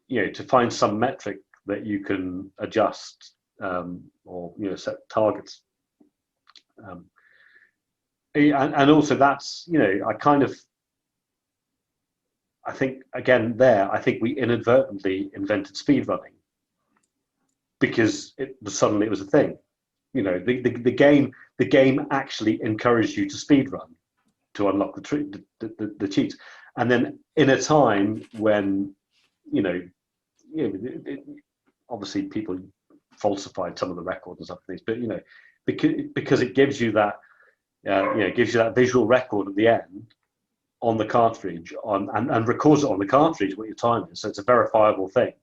to find some metric that you can adjust, or set targets. And also that's I think again I think we inadvertently invented speedrunning, because suddenly it was a thing. The game actually encouraged you to speedrun to unlock the cheats, and then in a time when obviously people falsified some of the records and stuff like this, but because it gives you that visual record at the end on the cartridge and records it on the cartridge what your time is, so it's a verifiable thing.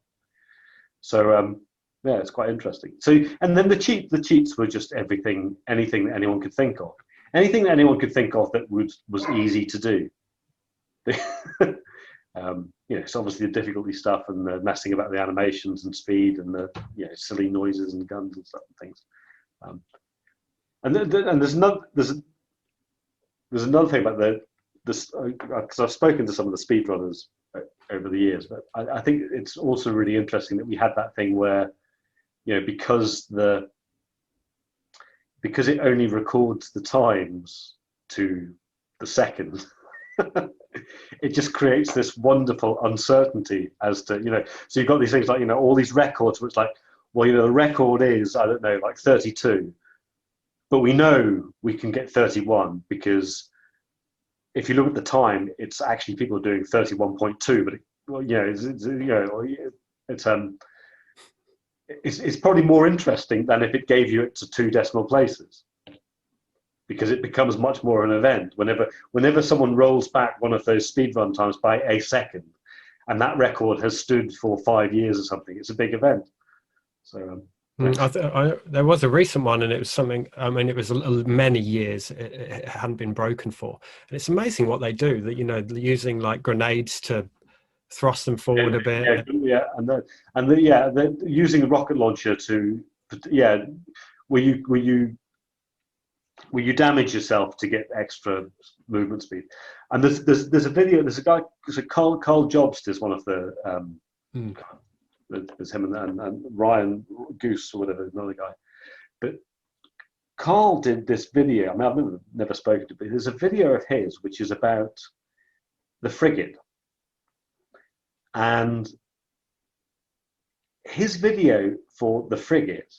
So yeah, it's quite interesting. So, and then the cheats were just anything that anyone could think of. Anything that anyone could think of that was easy to do. It's obviously the difficulty stuff and the messing about the animations and speed and the silly noises and guns and stuff and things. And there's another thing about this, because I've spoken to some of the speedrunners over the years, but I think it's also really interesting that we had that thing where because it only records the times to the second, it just creates this wonderful uncertainty as to, so you've got these things like, all these records where it's like, well, the record is, I don't know, like 32, but we know we can get 31 because if you look at the time, it's actually people are doing 31.2, but it's probably more interesting than if it gave you it to 2 decimal places, because it becomes much more an event whenever someone rolls back one of those speedrun times by a second, and that record has stood for 5 years or something. It's a big event. So
there was a recent one, and it was something. I mean, it was many years it hadn't been broken for, and it's amazing what they do. That using like grenades to thrust them forward a bit.
They're using the rocket launcher to where you damage yourself to get extra movement speed. And there's a video. There's a guy. Carl Jobst is one of the. There's him and Ryan Goose or whatever, another guy. But Carl did this video. I mean, I've never spoken to him, but there's a video of his which is about the frigate. And his video for the frigate,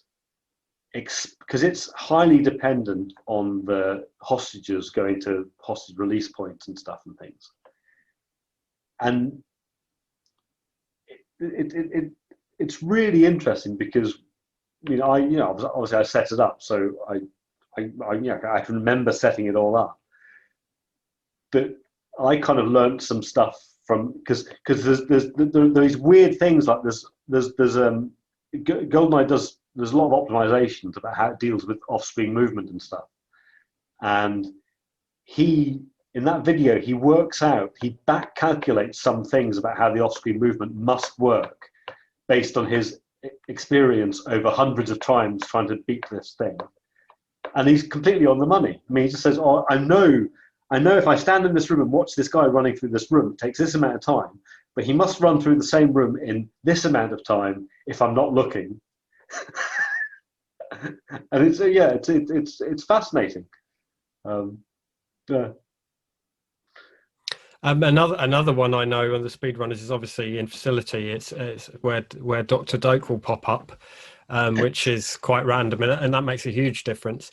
because it's highly dependent on the hostages going to hostage release points and stuff and things. And it's really interesting because obviously I set it up, so I can remember setting it all up, but I kind of learned some stuff from because there's these weird things like there's GoldenEye does, there's a lot of optimizations about how it deals with off-screen movement and stuff, and in that video, he back calculates some things about how the off-screen movement must work based on his experience over hundreds of times trying to beat this thing. And he's completely on the money. I mean, he just says, oh, I know if I stand in this room and watch this guy running through this room, it takes this amount of time, but he must run through the same room in this amount of time if I'm not looking. and it's fascinating. Yeah.
Another one I know on the speedrunners is obviously in Facility. It's where Dr. Doak will pop up, which is quite random, and that makes a huge difference.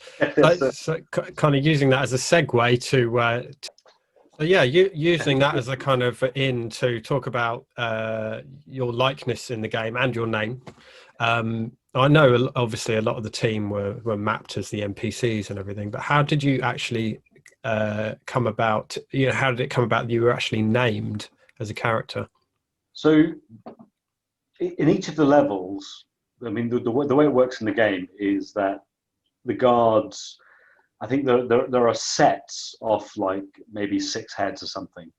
So kind of using that as a segue so yeah, using that as a kind of in to talk about your likeness in the game and your name. I know obviously a lot of the team were mapped as the NPCs and everything, but how did you actually come about? How did it come about that you were actually named as a character?
So in each of the levels, I mean, the way it works in the game is that the guards, I think there are sets of like maybe 6 heads or something.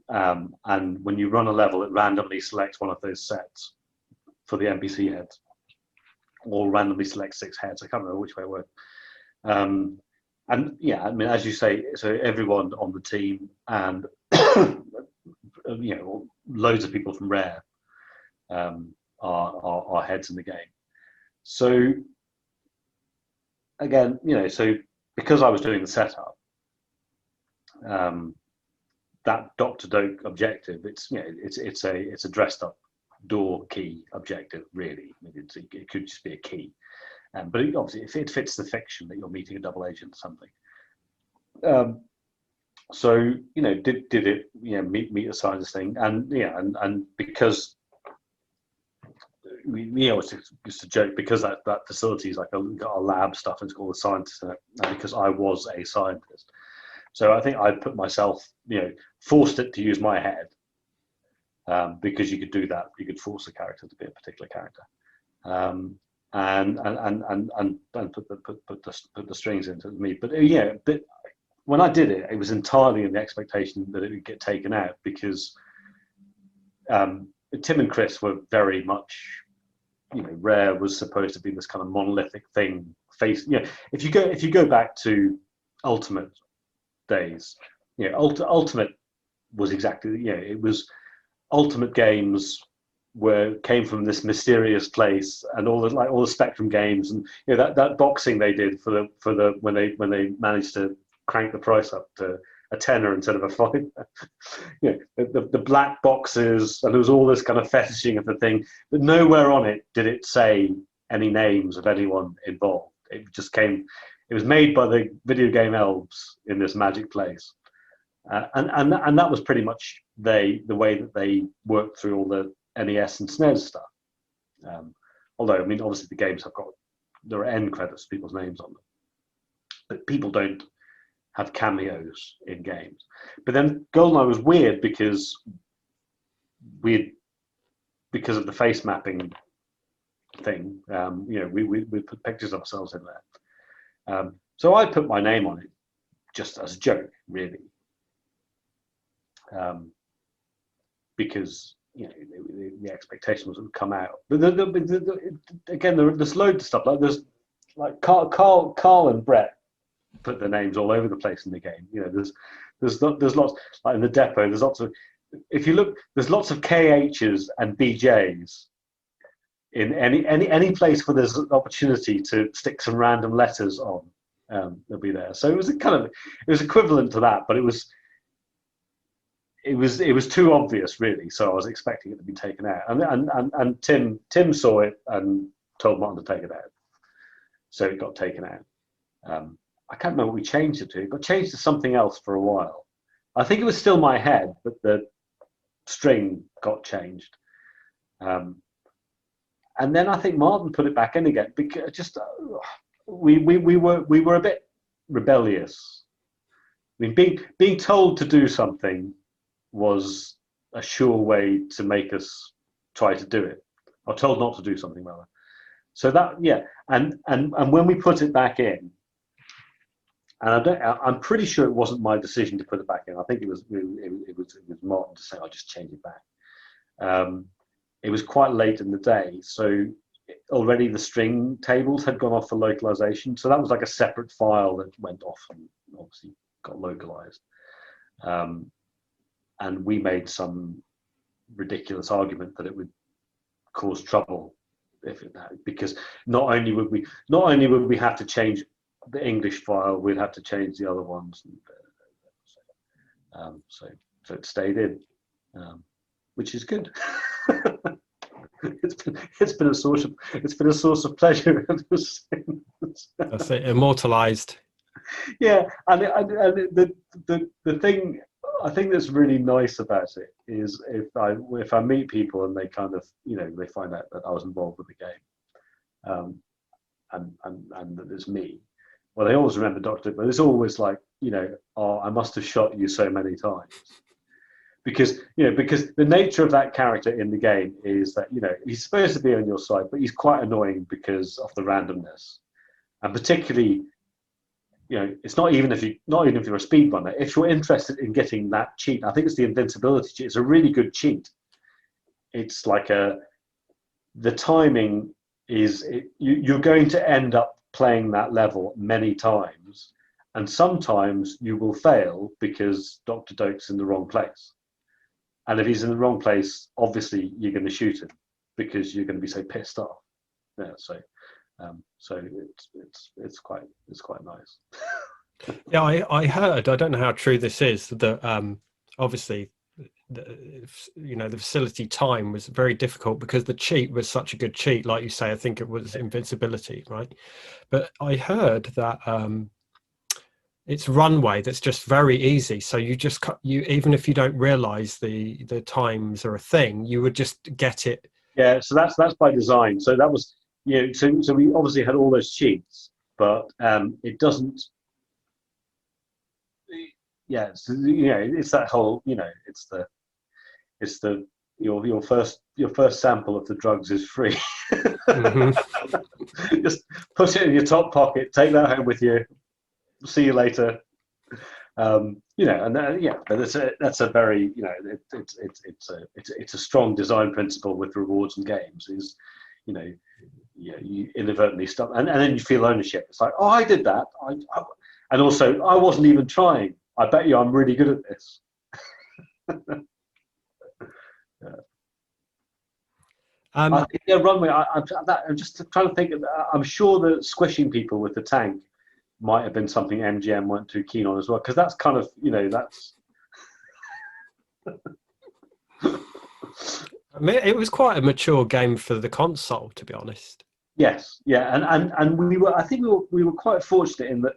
And when you run a level, it randomly selects one of those sets for the NPC heads, or randomly selects 6 heads. I can't remember which way it worked. And yeah, I mean, as you say, so everyone on the team and loads of people from Rare are heads in the game. So again, so because I was doing the setup, that Dr. Doak objective, it's a dressed up door key objective, really. It could just be a key, but obviously it fits the fiction that you're meeting a double agent or something. So did it meet a science thing, and and because it's a joke because that facility is like got a lab stuff and it's got all the scientists in it, and because I was a scientist, so I think I put myself, forced it to use my head, because you could do that. You could force a character to be a particular character, and put the strings into me. But but when I did it, it was entirely in the expectation that it would get taken out, because Tim and Chris were very much, Rare was supposed to be this kind of monolithic thing. If you go back to Ultimate days, Ultimate was exactly, it was Ultimate games came from this mysterious place, and all the Spectrum games, and that boxing they did for the when they managed to crank the price up to a tenner instead of a $5. The black boxes, and there was all this kind of fetishing of the thing, but nowhere on it did it say any names of anyone involved. It just came. It was made by the video game elves in this magic place, and that was pretty much the way that they worked through all the NES and SNES stuff. Although, I mean, obviously the games there are end credits, people's names on them, but people don't have cameos in games. But then GoldenEye was weird because because of the face mapping thing, we put pictures of ourselves in there. So I put my name on it just as a joke, really, because the expectation was it would come out. But again, there's loads of stuff there's like Carl and Brett put their names all over the place in the game. There's lots, like in the depot. There's lots of, if you look, there's lots of KHs and BJs in any place where there's an opportunity to stick some random letters on. They'll be there. So it was equivalent to that, but it was too obvious, really. So I was expecting it to be taken out, and Tim saw it and told Martin to take it out. So it got taken out. I can't remember what we changed it to. It got changed to something else for a while. I think it was still my head, but the string got changed. And then I think Martin put it back in again, because just we were a bit rebellious. I mean, being told to do something was a sure way to make us try to do it, or told not to do something rather. So that, and when we put it back in, and I'm pretty sure it wasn't my decision to put it back in. I think it was Martin to say, I'll just change it back. It was quite late in the day, so already the string tables had gone off for localization. So that was like a separate file that went off and obviously got localized. And we made some ridiculous argument that it would cause trouble because not only would we have to change the English file, we'd have to change the other ones. So it stayed in, which is good. It's been a source of pleasure.
That's it, immortalized.
Yeah, and the thing I think that's really nice about it is if I meet people and they kind of they find out that I was involved with the game, and that it's me. Well, they always remember Doctor, but it's always like oh, I must have shot you so many times. Because the nature of that character in the game is that he's supposed to be on your side, but he's quite annoying because of the randomness, and particularly it's not even if you're a speedrunner. If you're interested in getting that cheat, I think it's the invincibility cheat. It's a really good cheat. It's like the timing is you're going to end up playing that level many times, and sometimes you will fail because Dr. Doak's in the wrong place. And if he's in the wrong place, obviously you're going to shoot him because you're going to be so pissed off. Yeah, so it's quite nice.
Yeah, I heard. I don't know how true this is. That obviously, the facility time was very difficult because the cheat was such a good cheat. Like you say, I think it was invincibility, right? But I heard that it's runway that's just very easy. So you just even if you don't realize the times are a thing, you would just get it.
Yeah, so that's by design. So that was so we obviously had all those cheats, but it doesn't. Yeah, so, it's that whole it's the your first sample of the drugs is free.
Mm-hmm.
Just put it in your top pocket, take that home with you. See you later. And but that's a very it's a strong design principle with rewards and games is you inadvertently stop and then you feel ownership. It's like, oh, I did that. And also I wasn't even trying. I bet you I'm really good at this. Runway. I'm just trying to think. I'm sure that squishing people with the tank might have been something MGM weren't too keen on as well, because that's kind of that's.
I mean, it was quite a mature game for the console, to be honest.
Yes, yeah, and I think we were quite fortunate in that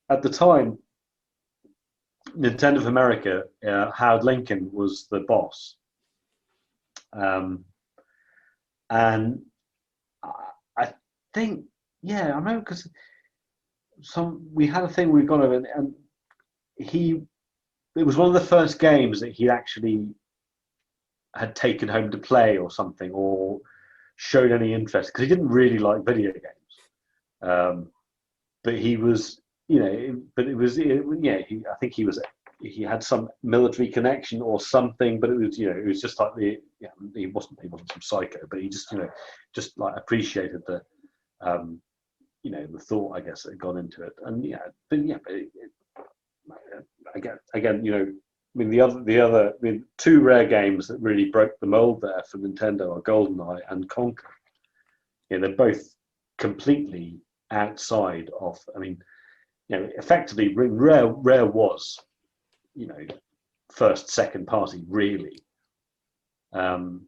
at the time, Nintendo of America, Howard Lincoln was the boss, and I think I remember because we had a thing we've gone over, and it was one of the first games that he actually had taken home to play or something, or showed any interest, because he didn't really like video games, but he was but it was I think he had some military connection or something, but it was just like he wasn't some psycho, but he just like appreciated the the thought, I guess, that had gone into it. And again, I mean, the two rare games that really broke the mold there for Nintendo are GoldenEye and Conker. They're both completely outside of. I mean, effectively, Rare was, first, second party, really. And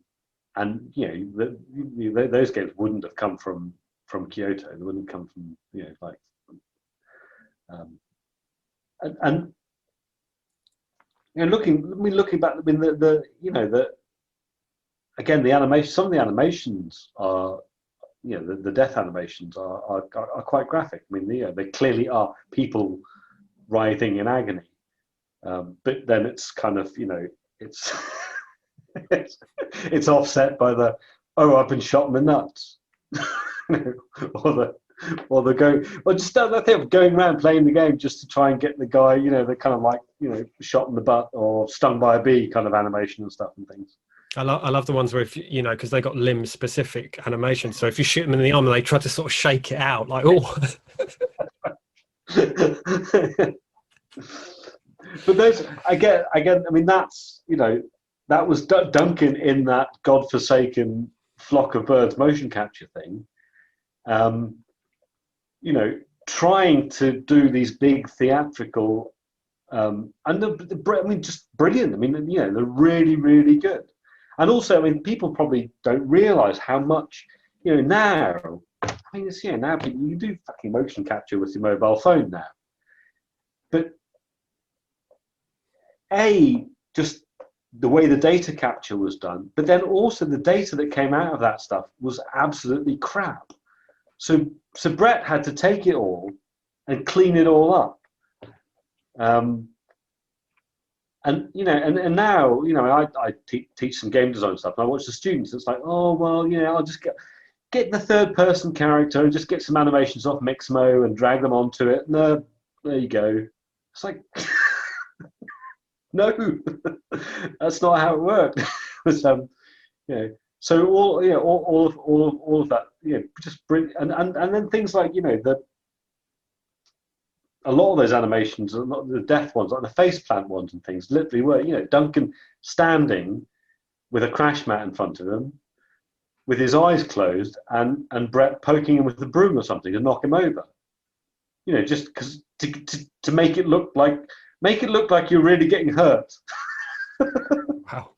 those games wouldn't have come from Kyoto. They wouldn't come from looking back. I mean, again, the animation. Some of the animations are, the death animations are quite graphic. I mean, they clearly are people writhing in agony. But then it's kind of, it's it's offset by the, oh, I've been shot in the nuts, or just that thing of going around playing the game just to try and get the guy, the kind of like, shot in the butt or stung by a bee kind of animation and stuff and things.
I love the ones where, if because they got limb specific animation. So if you shoot them in the arm, they try to sort of shake it out, like, oh.
But those, again, I mean, that's, that was Duncan in that godforsaken flock of birds motion capture thing, you know, trying to do these big theatrical, and I mean, just brilliant. I mean, you know, they're really, really good. And also, I mean, people probably don't realise how much, you know, now. I mean, it's, you know, now you do fucking motion capture with your mobile phone now, but just the way the data capture was done, but then also the data that came out of that stuff was absolutely crap. So Brett had to take it all and clean it all up. And you know, and now, you know, I teach some game design stuff, and I watch the students. It's like, oh well, you know, I'll just get the third person character and just get some animations off Mixmo and drag them onto it. No, there you go. It's like, no, that's not how it worked. You know, so all of that, you know, just bring, and then things like, you know, a lot of those animations, a lot of the death ones, like the face plant ones and things, literally were, you know, Duncan standing with a crash mat in front of him, with his eyes closed, and Brett poking him with a broom or something to knock him over. You know, just because to make it look like you're really getting hurt.
Wow.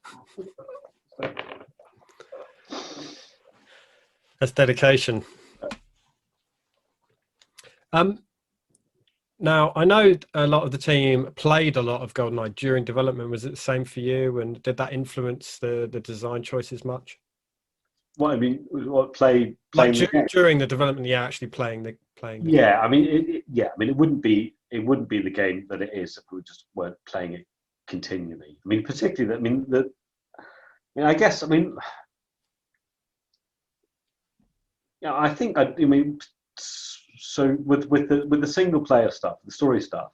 That's dedication. Now, I know a lot of the team played a lot of GoldenEye during development. Was it the same for you? And did that influence the design choices much?
What I mean, what playing
Like
the game?
during the development, yeah, actually playing the game.
Yeah, I mean, I mean, it wouldn't be the game that it is if we just weren't playing it continually. I mean, particularly, I mean, I guess, I mean, yeah, I think, I mean, so with the single player stuff, the story stuff,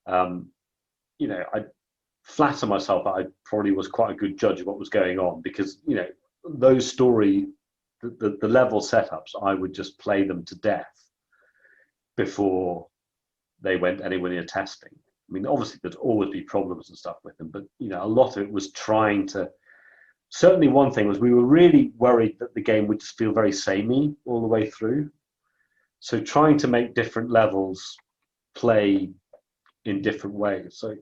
you know, I flatter myself that I probably was quite a good judge of what was going on, because, you know, those the level setups, I would just play them to death before they went anywhere near testing. I mean, obviously there'd always be problems and stuff with them, but, you know, a lot of it was trying to. Certainly, one thing was we were really worried that the game would just feel very samey all the way through. So trying to make different levels play in different ways. So,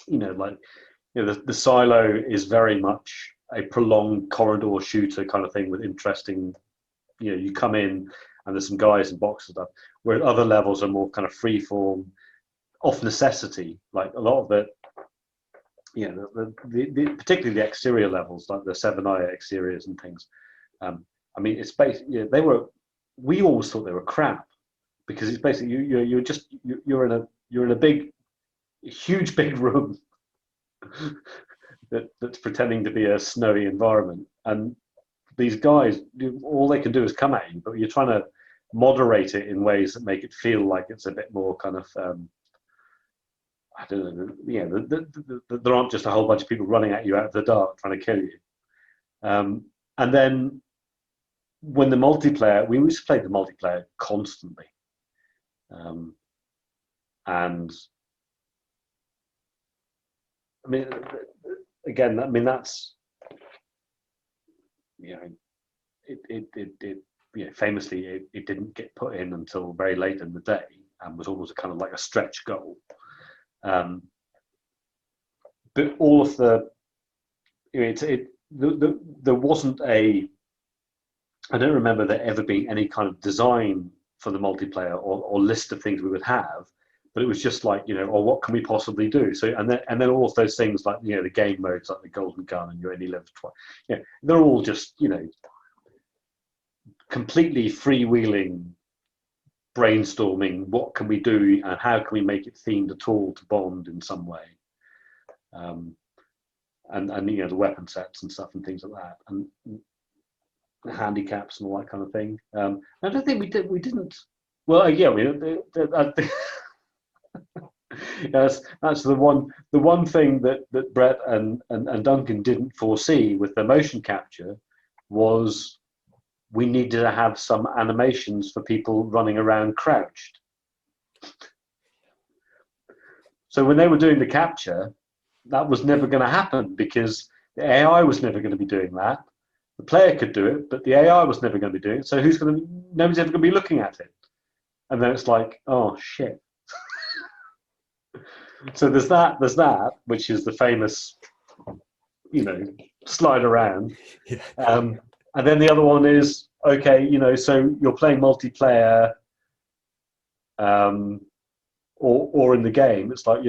you know, like, you know, the silo is very much a prolonged corridor shooter kind of thing with interesting, you know, you come in and there's some guys and boxes and stuff, where other levels are more kind of free form, off necessity. Like a lot of the, you know, particularly the exterior levels, like the 7i exteriors and things. I mean, it's basically, you know, we always thought they were crap, because it's basically you're in a big, huge big room that's pretending to be a snowy environment, and these guys, all they can do is come at you, but you're trying to moderate it in ways that make it feel like it's a bit more kind of, I don't know, yeah, there aren't just a whole bunch of people running at you out of the dark trying to kill you. And then when the multiplayer, we used to play the multiplayer constantly. And I mean, again, I mean, that's, you know, it you know, famously, it didn't get put in until very late in the day, and was almost kind of like a stretch goal. But all of the, you know, there wasn't I don't remember there ever being any kind of design for the multiplayer or list of things we would have, but it was just like, you know, or what can we possibly do? So, and then all of those things, like, you know, the game modes, like the golden gun and you only live twice, you know, they're all just, you know, completely freewheeling, brainstorming, what can we do and how can we make it themed at all to Bond in some way. And you know, the weapon sets and stuff and things like that, and handicaps and all that kind of thing. I don't think we didn't. Well, yeah, yes, that's the one thing that Brett and Duncan didn't foresee with the motion capture was we needed to have some animations for people running around crouched. So when they were doing the capture, that was never going to happen, because the AI was never going to be doing that. The the player could do it, but the AI was never going to be doing it. So nobody's ever going to be looking at it. And then it's like, oh shit. So there's that, which is the famous, slide around.
Yeah.
And then the other one is, okay, so you're playing multiplayer, or in the game, it's like,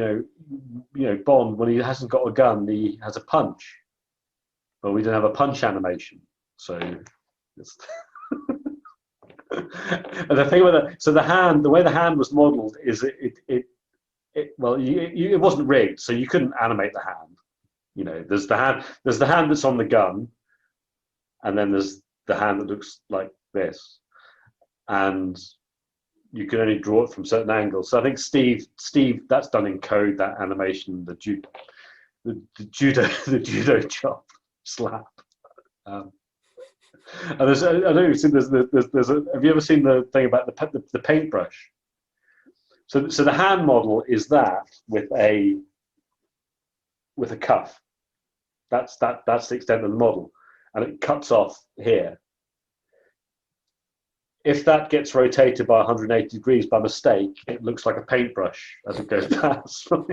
Bond, when he hasn't got a gun, he has a punch. Well, we didn't have a punch animation, so it's and the thing with the way the hand was modelled is it wasn't rigged, so you couldn't animate the hand. There's the hand that's on the gun, and then there's the hand that looks like this, and you can only draw it from certain angles. So I think Steve, that's done in code, that animation, the judo chop slap. And have you ever seen the thing about the paintbrush? So the hand model is that with a cuff. That's the extent of the model, and it cuts off here. If that gets rotated by 180 degrees by mistake, it looks like a paintbrush as it goes past. So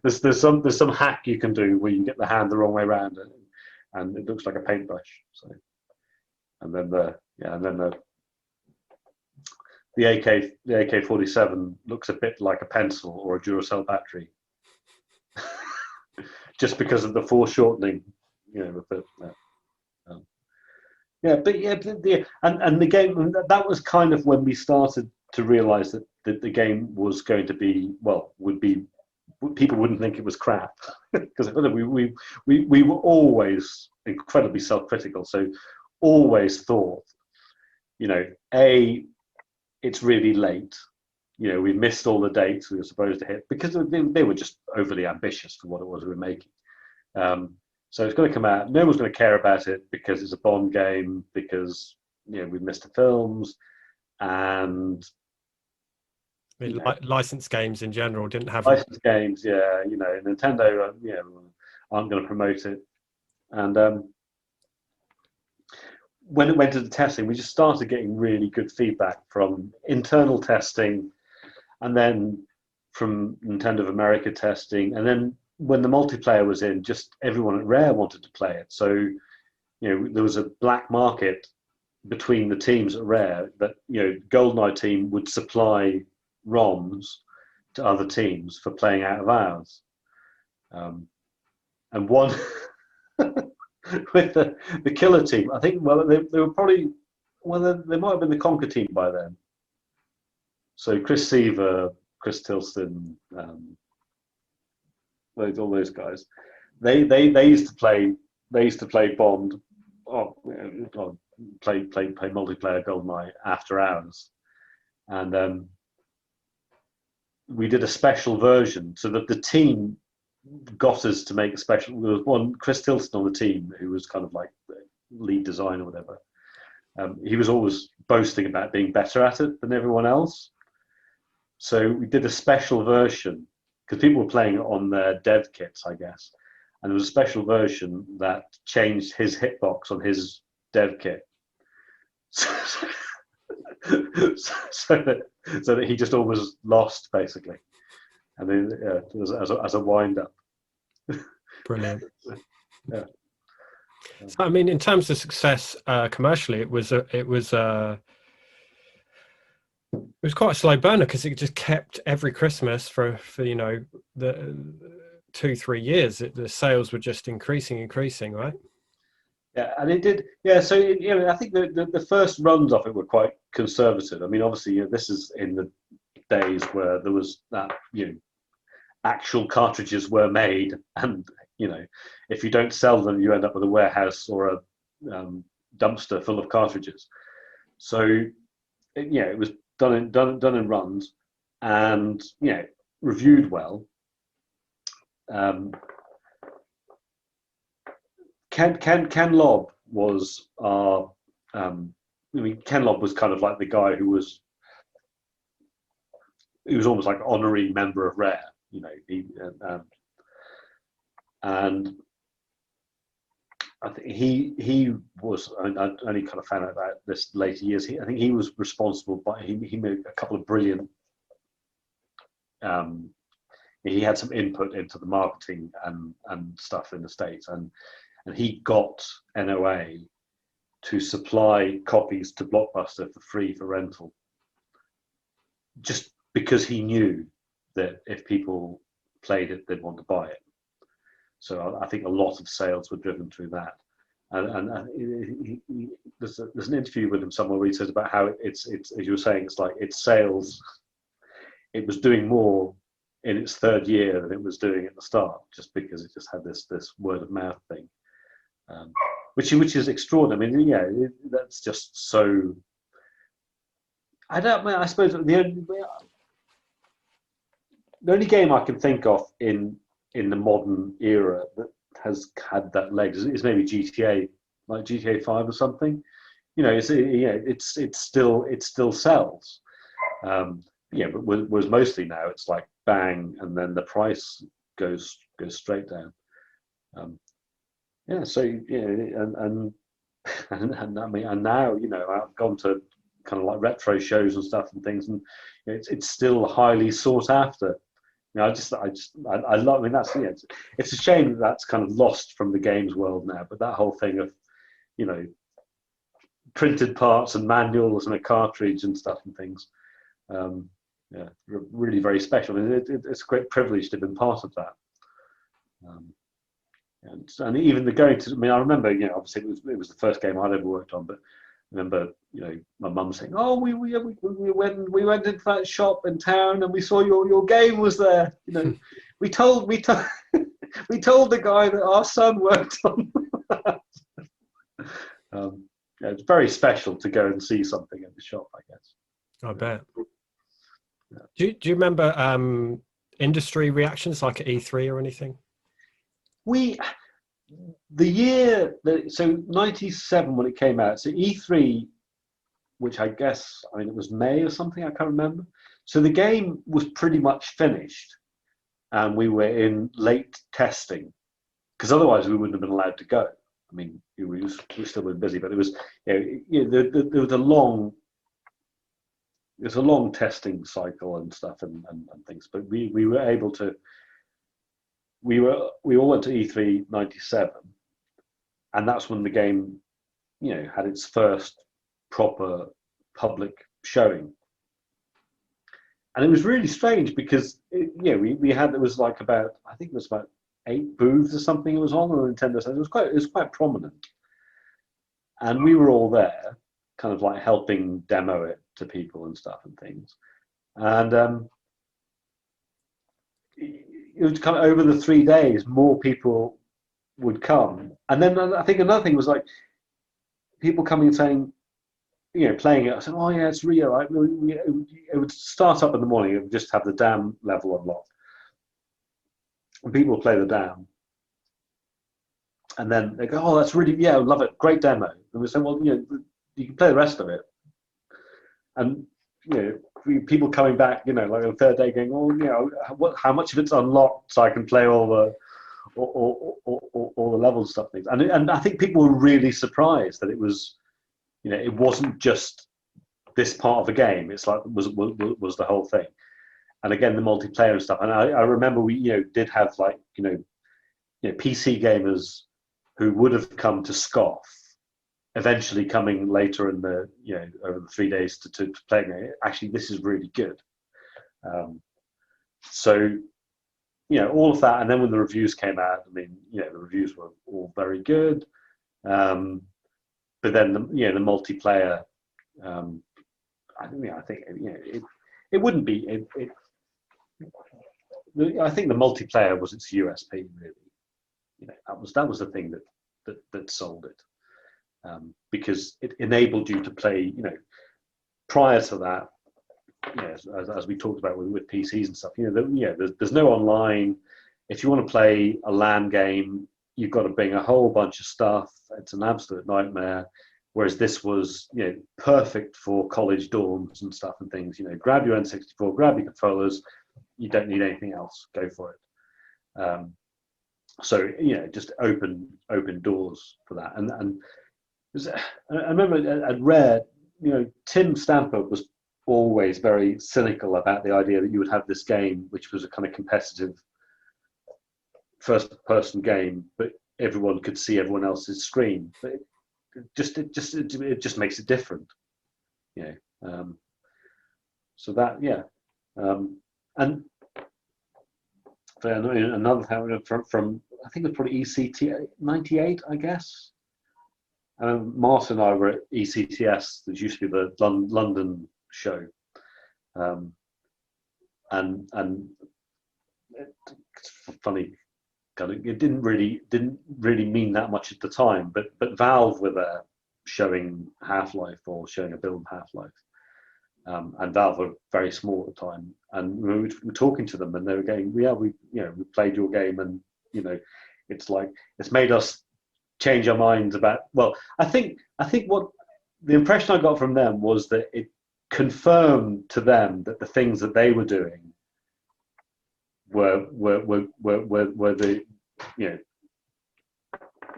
there's some hack you can do where you get the hand the wrong way around, and it looks like a paintbrush. So, and then the AK-47 looks a bit like a pencil or a Duracell battery, just because of the foreshortening, with the. And the game, that was kind of when we started to realise that the game was going to be, people wouldn't think it was crap, because we were always incredibly self-critical, so always thought, it's really late, we missed all the dates we were supposed to hit, because they were just overly ambitious for what it was we were making. So it's going to come out. No one's going to care about it because it's a Bond game, because we've missed the films, and
licensed games in general didn't have
licensed games. Yeah, Nintendo, aren't going to promote it. And when it went to the testing, we just started getting really good feedback from internal testing, and then from Nintendo of America testing, and then when the multiplayer was in, just everyone at Rare wanted to play it. So, there was a black market between the teams at Rare that, GoldenEye team would supply ROMs to other teams for playing out of hours. And one with the killer team, I think, they were probably, they might have been the Conker team by then. So Chris Seaver, Chris Tilston, all those guys, they used to play Bond, play multiplayer GoldenEye after hours, and we did a special version so that the team got us to make a special. There was one, Chris Tilston, on the team, who was kind of like the lead designer or whatever. He was always boasting about being better at it than everyone else, so we did a special version, because people were playing it on their dev kits, I guess. And there was a special version that changed his hitbox on his dev kit. So that he just almost lost, basically. And then as a wind-up.
Brilliant.
Yeah.
So, I mean, in terms of success commercially, it was quite a slow burner, because it just kept every Christmas for the 2-3 years. The sales were just increasing, right?
Yeah, and it did. Yeah, so I think the first runs of it were quite conservative. I mean, obviously, this is in the days where there was that actual cartridges were made, and if you don't sell them, you end up with a warehouse or a dumpster full of cartridges. So it was done in runs, and reviewed well. Ken Lobb was our. Ken Lobb was kind of like the guy who was almost like an honorary member of Rare. And I think he was. I only kind of found out about this later years. I think he was responsible, but he made a couple of brilliant. He had some input into the marketing and stuff in the States, and he got NOA to supply copies to Blockbuster for free for rental, just because he knew that if people played it, they'd want to buy it. So I think a lot of sales were driven through that. And there's an interview with him somewhere where he says about how it's as you were saying, it's like its sales. It was doing more in its third year than it was doing at the start, just because it just had this word of mouth thing, which is extraordinary. I mean, yeah, that's just so. I suppose the only game I can think of in the modern era that has had that legs is maybe GTA, like GTA 5 or something. You know, it still sells. But whereas mostly now it's like bang, and then the price goes straight down. So and I mean, and now I've gone to kind of like retro shows and stuff and things, and it's still highly sought after. I love. I mean, it's a shame that that's kind of lost from the games world now. But that whole thing of printed parts and manuals and a cartridge and stuff and things. Really very special. I mean, it's a great privilege to have been part of that. And even the going to, I mean, I remember, obviously it was the first game I'd ever worked on, but I remember, my mum saying, "Oh, we went into that shop in town and we saw your game was there. We told we told the guy that our son worked on." It's very special to go and see something at the shop, I guess.
I bet. Yeah. Do you remember industry reactions like at E3 or anything? So 97 when it came out, so E3, which I guess, it was May or something, I can't remember. So the game was pretty much finished and we were in late testing, because otherwise we wouldn't have been allowed to go. I mean, we still been busy, but it was, there was a long testing cycle and stuff and things, but we were able to. We all went to E3 97, and that's when the game, had its first proper public showing. And it was really strange because we had, it was like about, I think it was about 8 booths or something it was on the Nintendo side. It was quite prominent, and we were all there, kind of like helping demo it to people and stuff and things, and it was kind of over the 3 days, more people would come. And then I think another thing was like people coming and saying, playing it. I said, "Oh yeah, it's real." Right? It would start up in the morning. It would just have the dam level unlocked, and people would play the dam. And then they go, "Oh, that's really, I love it, great demo." And we say, "Well, you can play the rest of it." And people coming back, like on the third day, going, "Oh, how much of it's unlocked so I can play all the levels stuff things." And I think people were really surprised that it was, it wasn't just this part of the game. It's like was the whole thing. And again, the multiplayer and stuff. And I remember we did have like PC gamers who would have come to scoff, eventually coming later in the over the 3 days to play it. Actually, this is really good. So all of that, and then when the reviews came out, I mean, the reviews were all very good. But then the multiplayer, I think it wouldn't be. I think the multiplayer was its USP really. That was the thing that sold it. Because it enabled you to play, prior to that, as we talked about with PCs and stuff, there's no online. If you want to play a LAN game, you've got to bring a whole bunch of stuff. It's an absolute nightmare. Whereas this was, perfect for college dorms and stuff and things. Grab your N64, grab your controllers. You don't need anything else. Go for it.
So just open doors for that. And I remember at Rare, Tim Stamper was always very cynical about the idea that you would have this game which was a kind of competitive first-person game, but everyone could see everyone else's screen. But it just makes it different, so that and another thing from I think it was probably ECT 98, I guess. Martin and I were at ECTS, that used to be the London show, and it's funny. It didn't really mean that much at the time, but Valve were there showing Half-Life, or showing a build of Half-Life, and Valve were very small at the time, and we were talking to them, and they were going, we played your game, and it's made us change our minds about. Well, I think what the impression I got from them was that it confirmed to them that the things that they were doing were the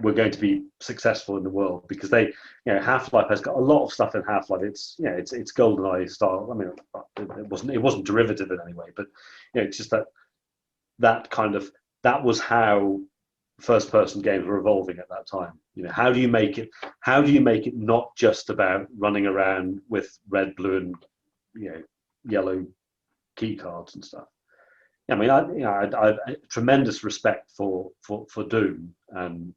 we're going to be successful in the world, because they Half-Life has got a lot of stuff in Half-Life. It's GoldenEye style. I mean, it wasn't derivative in any way, but it's just that was how first person games were evolving at that time. How do you make it not just about running around with red, blue, and yellow key cards and stuff. I mean, I have tremendous respect for Doom, and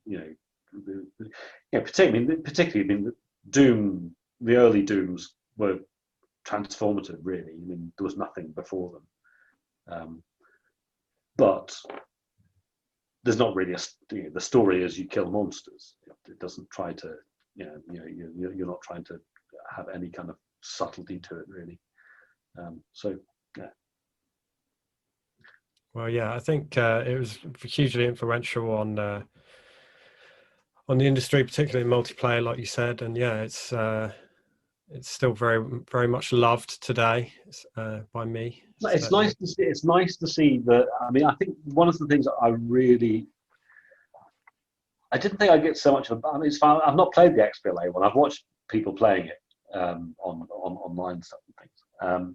particularly Doom. The early Dooms were transformative, really. I mean, there was nothing before them, but there's not really the story is you kill monsters. It doesn't try to you're not trying to have any kind of subtlety to it, really. So yeah.
Well, yeah, I think it was hugely influential on the industry, particularly in multiplayer, like you said. And yeah, it's still very, very much loved today by me.
It's nice to see. It's nice to see that. I mean, I think one of the things that I didn't think I'd get so much of. I mean, it's fine. I've not played the XBLA one. I've watched people playing it on online stuff and things.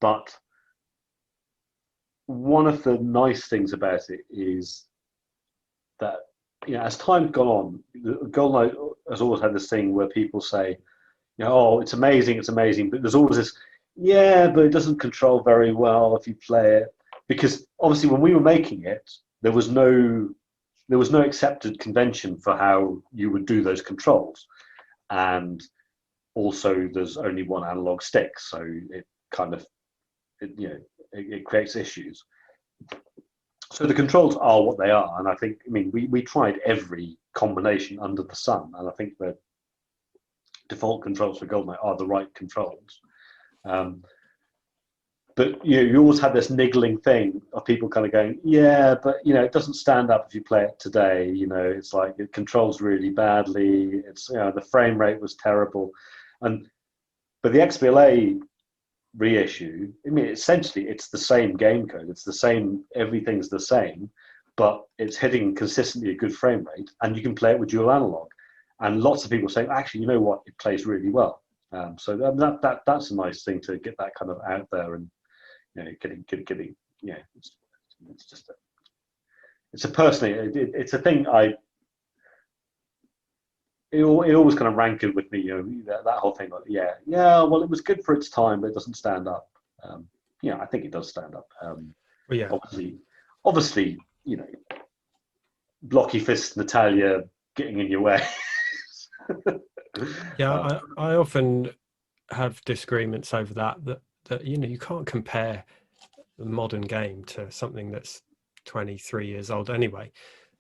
But one of the nice things about it is that as time's gone on, GoldenEye has always had this thing where people say, oh, it's amazing, but there's always this, but it doesn't control very well if you play it, because obviously when we were making it, there was no accepted convention for how you would do those controls, and also there's only one analog stick, so it kind of it creates issues. So the controls are what they are, and I think, we tried every combination under the sun, and I think the default controls for GoldenEye are the right controls. But you always have this niggling thing of people kind of going, but it doesn't stand up if you play it today. It's like it controls really badly. It's the frame rate was terrible, but the XBLA reissue, essentially it's the same game code, it's the same, everything's the same, but it's hitting consistently a good frame rate, and you can play it with dual analog, and lots of people saying, actually, you know what, it plays really well. So that's a nice thing to get that kind of out there, and getting it's a thing it always kind of rankled with me, that whole thing, like, well, it was good for its time, but it doesn't stand up. I think it does stand up.
Well, yeah,
obviously, blocky fist Natalia getting in your way.
Yeah, I often have disagreements over that you can't compare the modern game to something that's 23 years old anyway.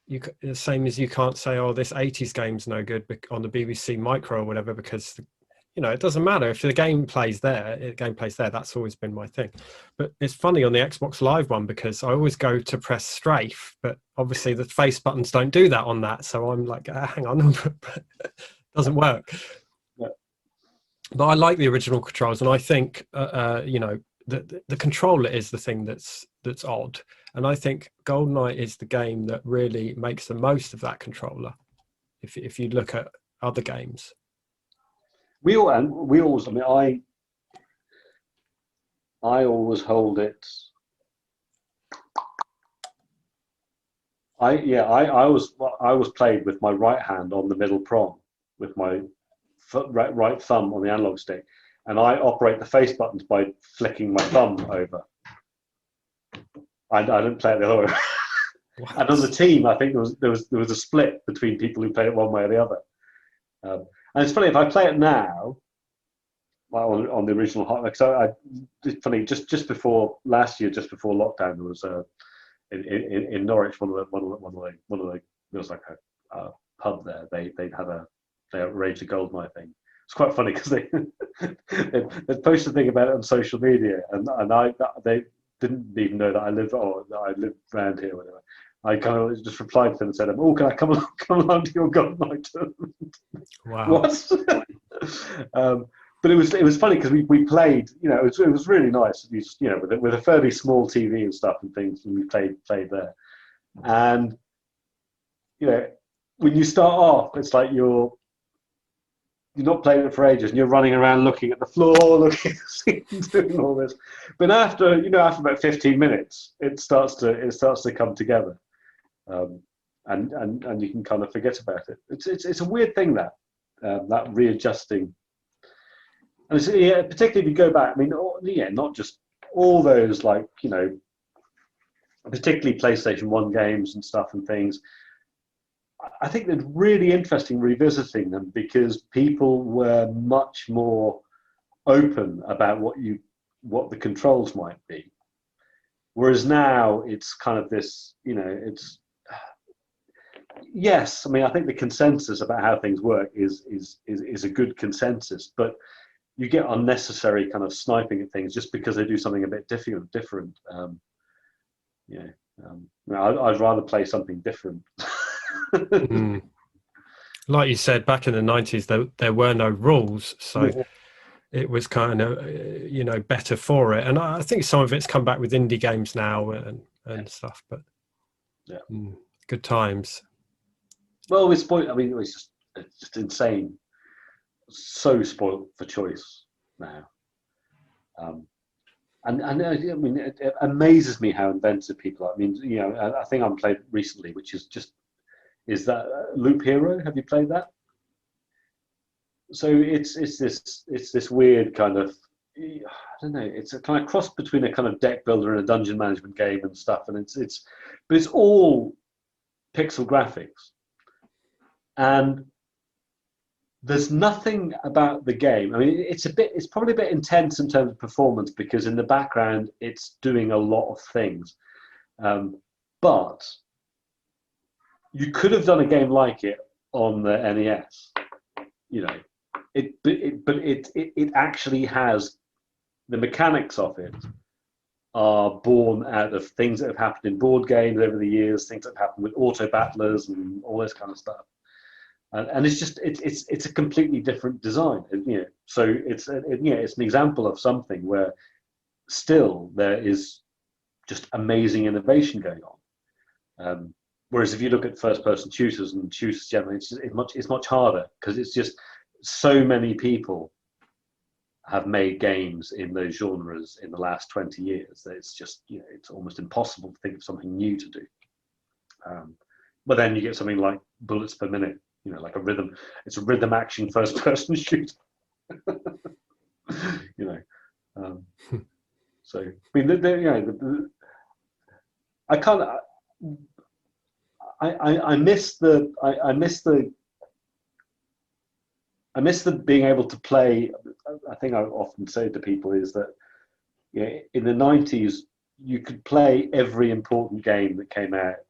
The same as you can't say, oh, this 80s game's no good on the BBC Micro or whatever, because it doesn't matter if the game plays there. That's always been my thing. But it's funny on the Xbox Live one, because I always go to press strafe, but obviously the face buttons don't do that on that, so I'm like, hang on. Doesn't work.
Yeah.
But I like the original controls, and I think the controller is the thing that's odd, And I think GoldenEye is the game that really makes the most of that controller. If you look at other games,
we always. I mean, I always hold it. I was played with my right hand on the middle prong, with my right thumb on the analog stick, and I operate the face buttons by flicking my thumb over. I didn't play it the other way. And on the team, I think there was a split between people who played it one way or the other. And it's funny, if I play it now, well, on the original hot, so it's funny. Just before last year, just before lockdown, there was in Norwich, one of the there was like a pub there. They arranged a GoldenEye thing. It's quite funny because they posted a thing about it on social media, and they didn't even know that I lived around here. Whatever. I kind of just replied to them and said, "Oh, can I come along to your GoldenEye tournament?"
Wow.
What? But it was funny because we played. It was really nice. With a fairly small TV and stuff and things, and we played there. And when you start off, it's like you're not playing it for ages, and you're running around looking at the floor, looking at the scenes, doing all this. But after about 15 minutes, it starts to come together, and you can kind of forget about it. It's a weird thing that readjusting. And particularly if you go back, I mean, not just all those particularly PlayStation 1 games and stuff and things. I think they're really interesting revisiting them because people were much more open about what the controls might be. Whereas now it's kind of this, yes, I mean, I think the consensus about how things work is a good consensus, but you get unnecessary kind of sniping at things just because they do something a bit different. I'd rather play something different.
Like you said, back in the 90s, there were no rules, so it was kind of better for it. And I think some of it's come back with indie games now and stuff. But good times.
Well, it's just insane. So spoiled for choice now. And I mean, it amazes me how inventive people are. I mean, I think I played recently, which is that Loop Hero. Have you played that? So it's this weird kind of, I don't know, it's a kind of cross between a kind of deck builder and a dungeon management game and stuff, and but it's all pixel graphics, and there's nothing about the game. I mean, it's probably a bit intense in terms of performance because in the background it's doing a lot of things, but you could have done a game like it on the NES. It actually has the mechanics of it are born out of things that have happened in board games over the years, things that have happened with auto battlers and all this kind of stuff. And it's a completely different design, So it's an example of something where still there is just amazing innovation going on. Whereas if you look at first-person shooters and shooters generally, it's much harder because it's just so many people have made games in those genres in the last 20 years that it's just it's almost impossible to think of something new to do. But then you get something like bullets per minute. Like it's a rhythm action first person shooter. So I mean, I can't. I miss the being able to play. I think I often say to people is that in the 90s you could play every important game that came out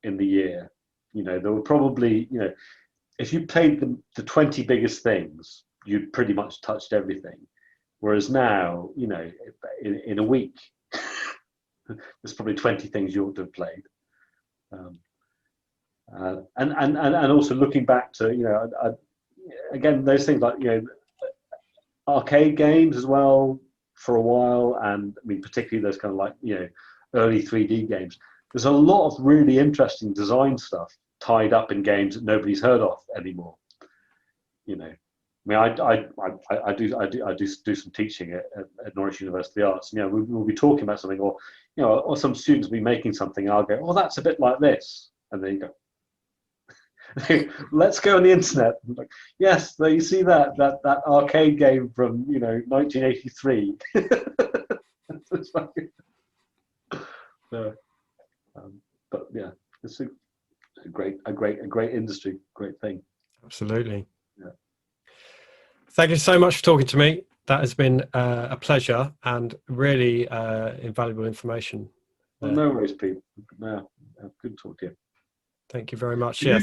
in the year. There were probably if you played the 20 biggest things, you'd pretty much touched everything. Whereas now, in a week, there's probably 20 things you ought to have played. And also looking back to, again, those things like, arcade games as well for a while. And I mean, particularly those kind of like, early 3D games. There's a lot of really interesting design stuff tied up in games that nobody's heard of anymore. You know, I mean, I do some teaching at Norwich University Arts. You know, we'll be talking about something, or you know, or some students will be making something, and I'll go, "Oh, that's a bit like this," and then you go, let's go on the internet. Like, yes, there you see that arcade game from 1983. So, but yeah, it's a great industry, great thing.
Absolutely.
Yeah.
Thank you so much for talking to me. That has been a pleasure and really invaluable information.
Well, no worries, Pete. No, good to talk to you.
Thank you very much.
Do
Yeah,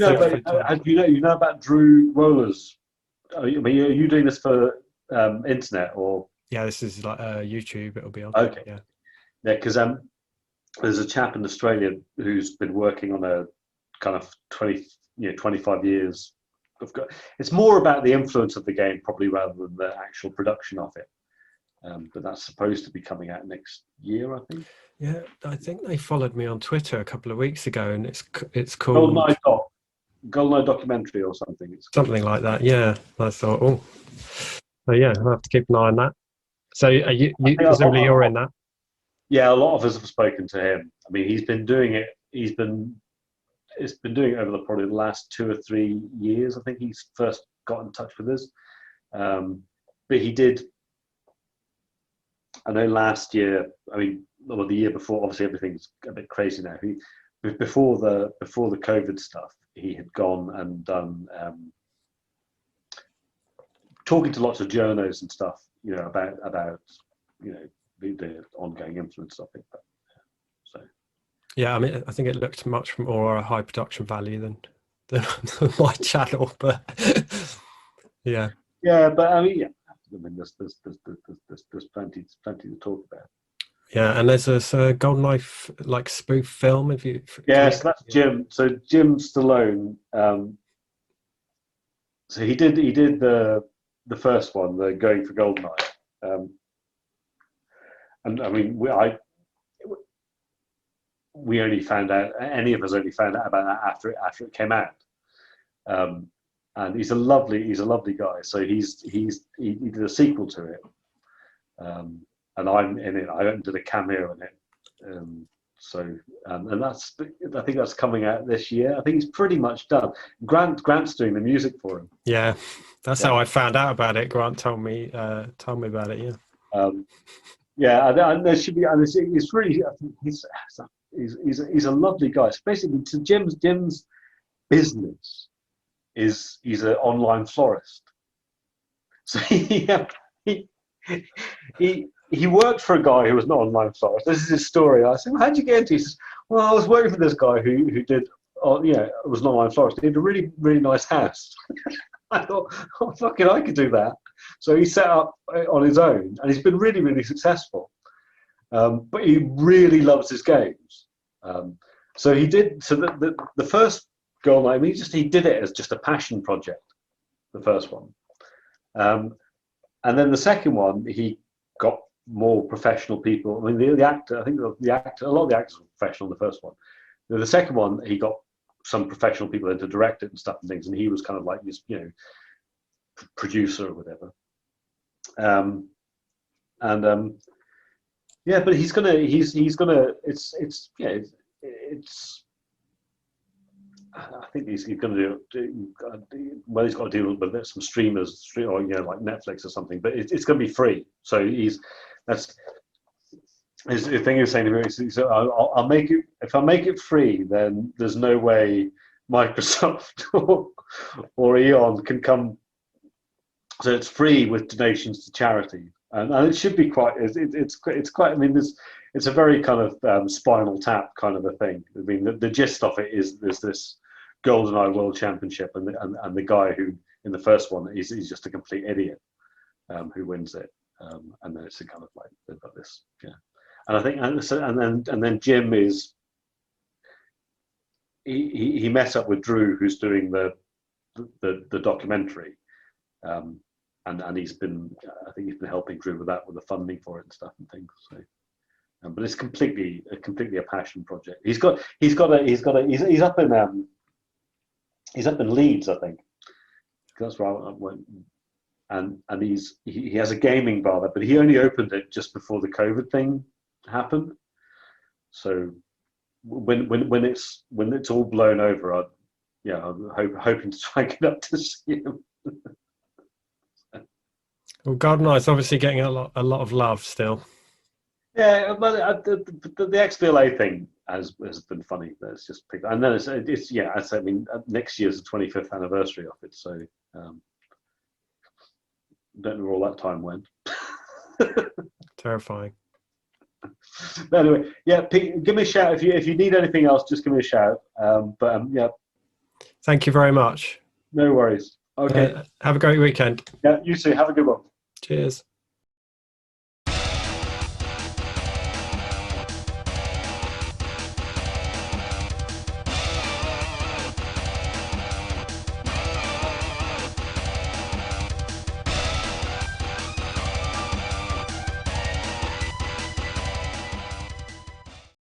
you know about Drew Roller's? Are you doing this for internet or?
Yeah, this is like YouTube. It'll be on.
Okay.
Yeah.
Yeah, because there's a chap in Australia who's been working on a kind of 25 years. It's more about the influence of the game probably rather than the actual production of it. But that's supposed to be coming out next year, I think.
Yeah, I think they followed me on Twitter a couple of weeks ago, and it's called
GoldenEye documentary or something. It's
something like that. Yeah, I thought, yeah, I'll have to keep an eye on that. So, presumably you're in that.
Yeah, a lot of us have spoken to him. I mean, he's been doing it. It's been doing it over probably the last 2 or 3 years. I think he's first got in touch with us, but he did. I know last year. I mean, well, the year before. Obviously, everything's a bit crazy now. Before the COVID stuff, he had gone and done talking to lots of journos and stuff. About the ongoing influence of it. So.
Yeah, I mean, I think it looked much more a high production value than my channel, but yeah.
Yeah, but I mean, there's plenty to talk about.
Yeah, and there's this GoldenEye like spoof film. If you
yes, that's Jim. So Jim Stallone. So he did the first one, the Going for GoldenEye, and I mean we only found out. Any of us only found out about that after it came out. And he's a lovely guy. So he did a sequel to it, and I'm in it. I did a cameo in it. And that's, I think that's coming out this year. I think he's pretty much done. Grant's doing the music for him.
Yeah, that's how I found out about it. Grant told me about it.
Yeah. And there should be. And it's really. I think he's a lovely guy. So basically, to Jim's business is he's an online florist. So he worked for a guy who was not an online florist. This is his story. I said, well, how'd you get into it? He says, well, I was working for this guy who did, was an online florist. He had a really, really nice house. I thought, oh, fucking, I could do that. So he set up on his own, and he's been really, really successful. But he really loves his games. So he did. So the first GoldenEye, I mean, he did it as just a passion project. The first one, and then the second one, he got more professional people. I mean, the actor. I think the actor. A lot of the actors were professional in the first one. The second one, he got some professional people in to direct it and stuff and things, and he was kind of like this, producer or whatever. Yeah, but he's gonna. I think he's going to do. Well, he's got to deal with some streamers, or like Netflix or something. But it's going to be free. So that's the thing he's saying to me. So I'll make it. If I make it free, then there's no way Microsoft or Eon can come. So it's free with donations to charity, and it should be quite. It's quite. I mean, it's a very kind of Spinal Tap kind of a thing. I mean, the gist of it is there's this GoldenEye World Championship, and the guy who in the first one is just a complete idiot who wins it, and then it's a kind of like they've got this, and I think and then Jim is he met up with Drew, who's doing the documentary, and he's been I think he's been helping Drew with that, with the funding for it and stuff and things. So but it's completely a passion project. He's up in Leeds, I think. That's where I went, and he has a gaming bar there, but he only opened it just before the COVID thing happened. So when it's all blown over, I'm hoping to try and get up to see him.
Well, GoldenEye is obviously getting a lot of love still.
Yeah, but the XBLA thing has been funny. It's just picked, and then it's yeah. I mean, next year's the 25th anniversary of it, so don't know where all that time went.
Terrifying.
But anyway, yeah, Pete, give me a shout if you need anything else. Just give me a shout. Yeah.
Thank you very much.
No worries. Okay.
Have a great weekend.
Yeah, you too. Have a good one.
Cheers.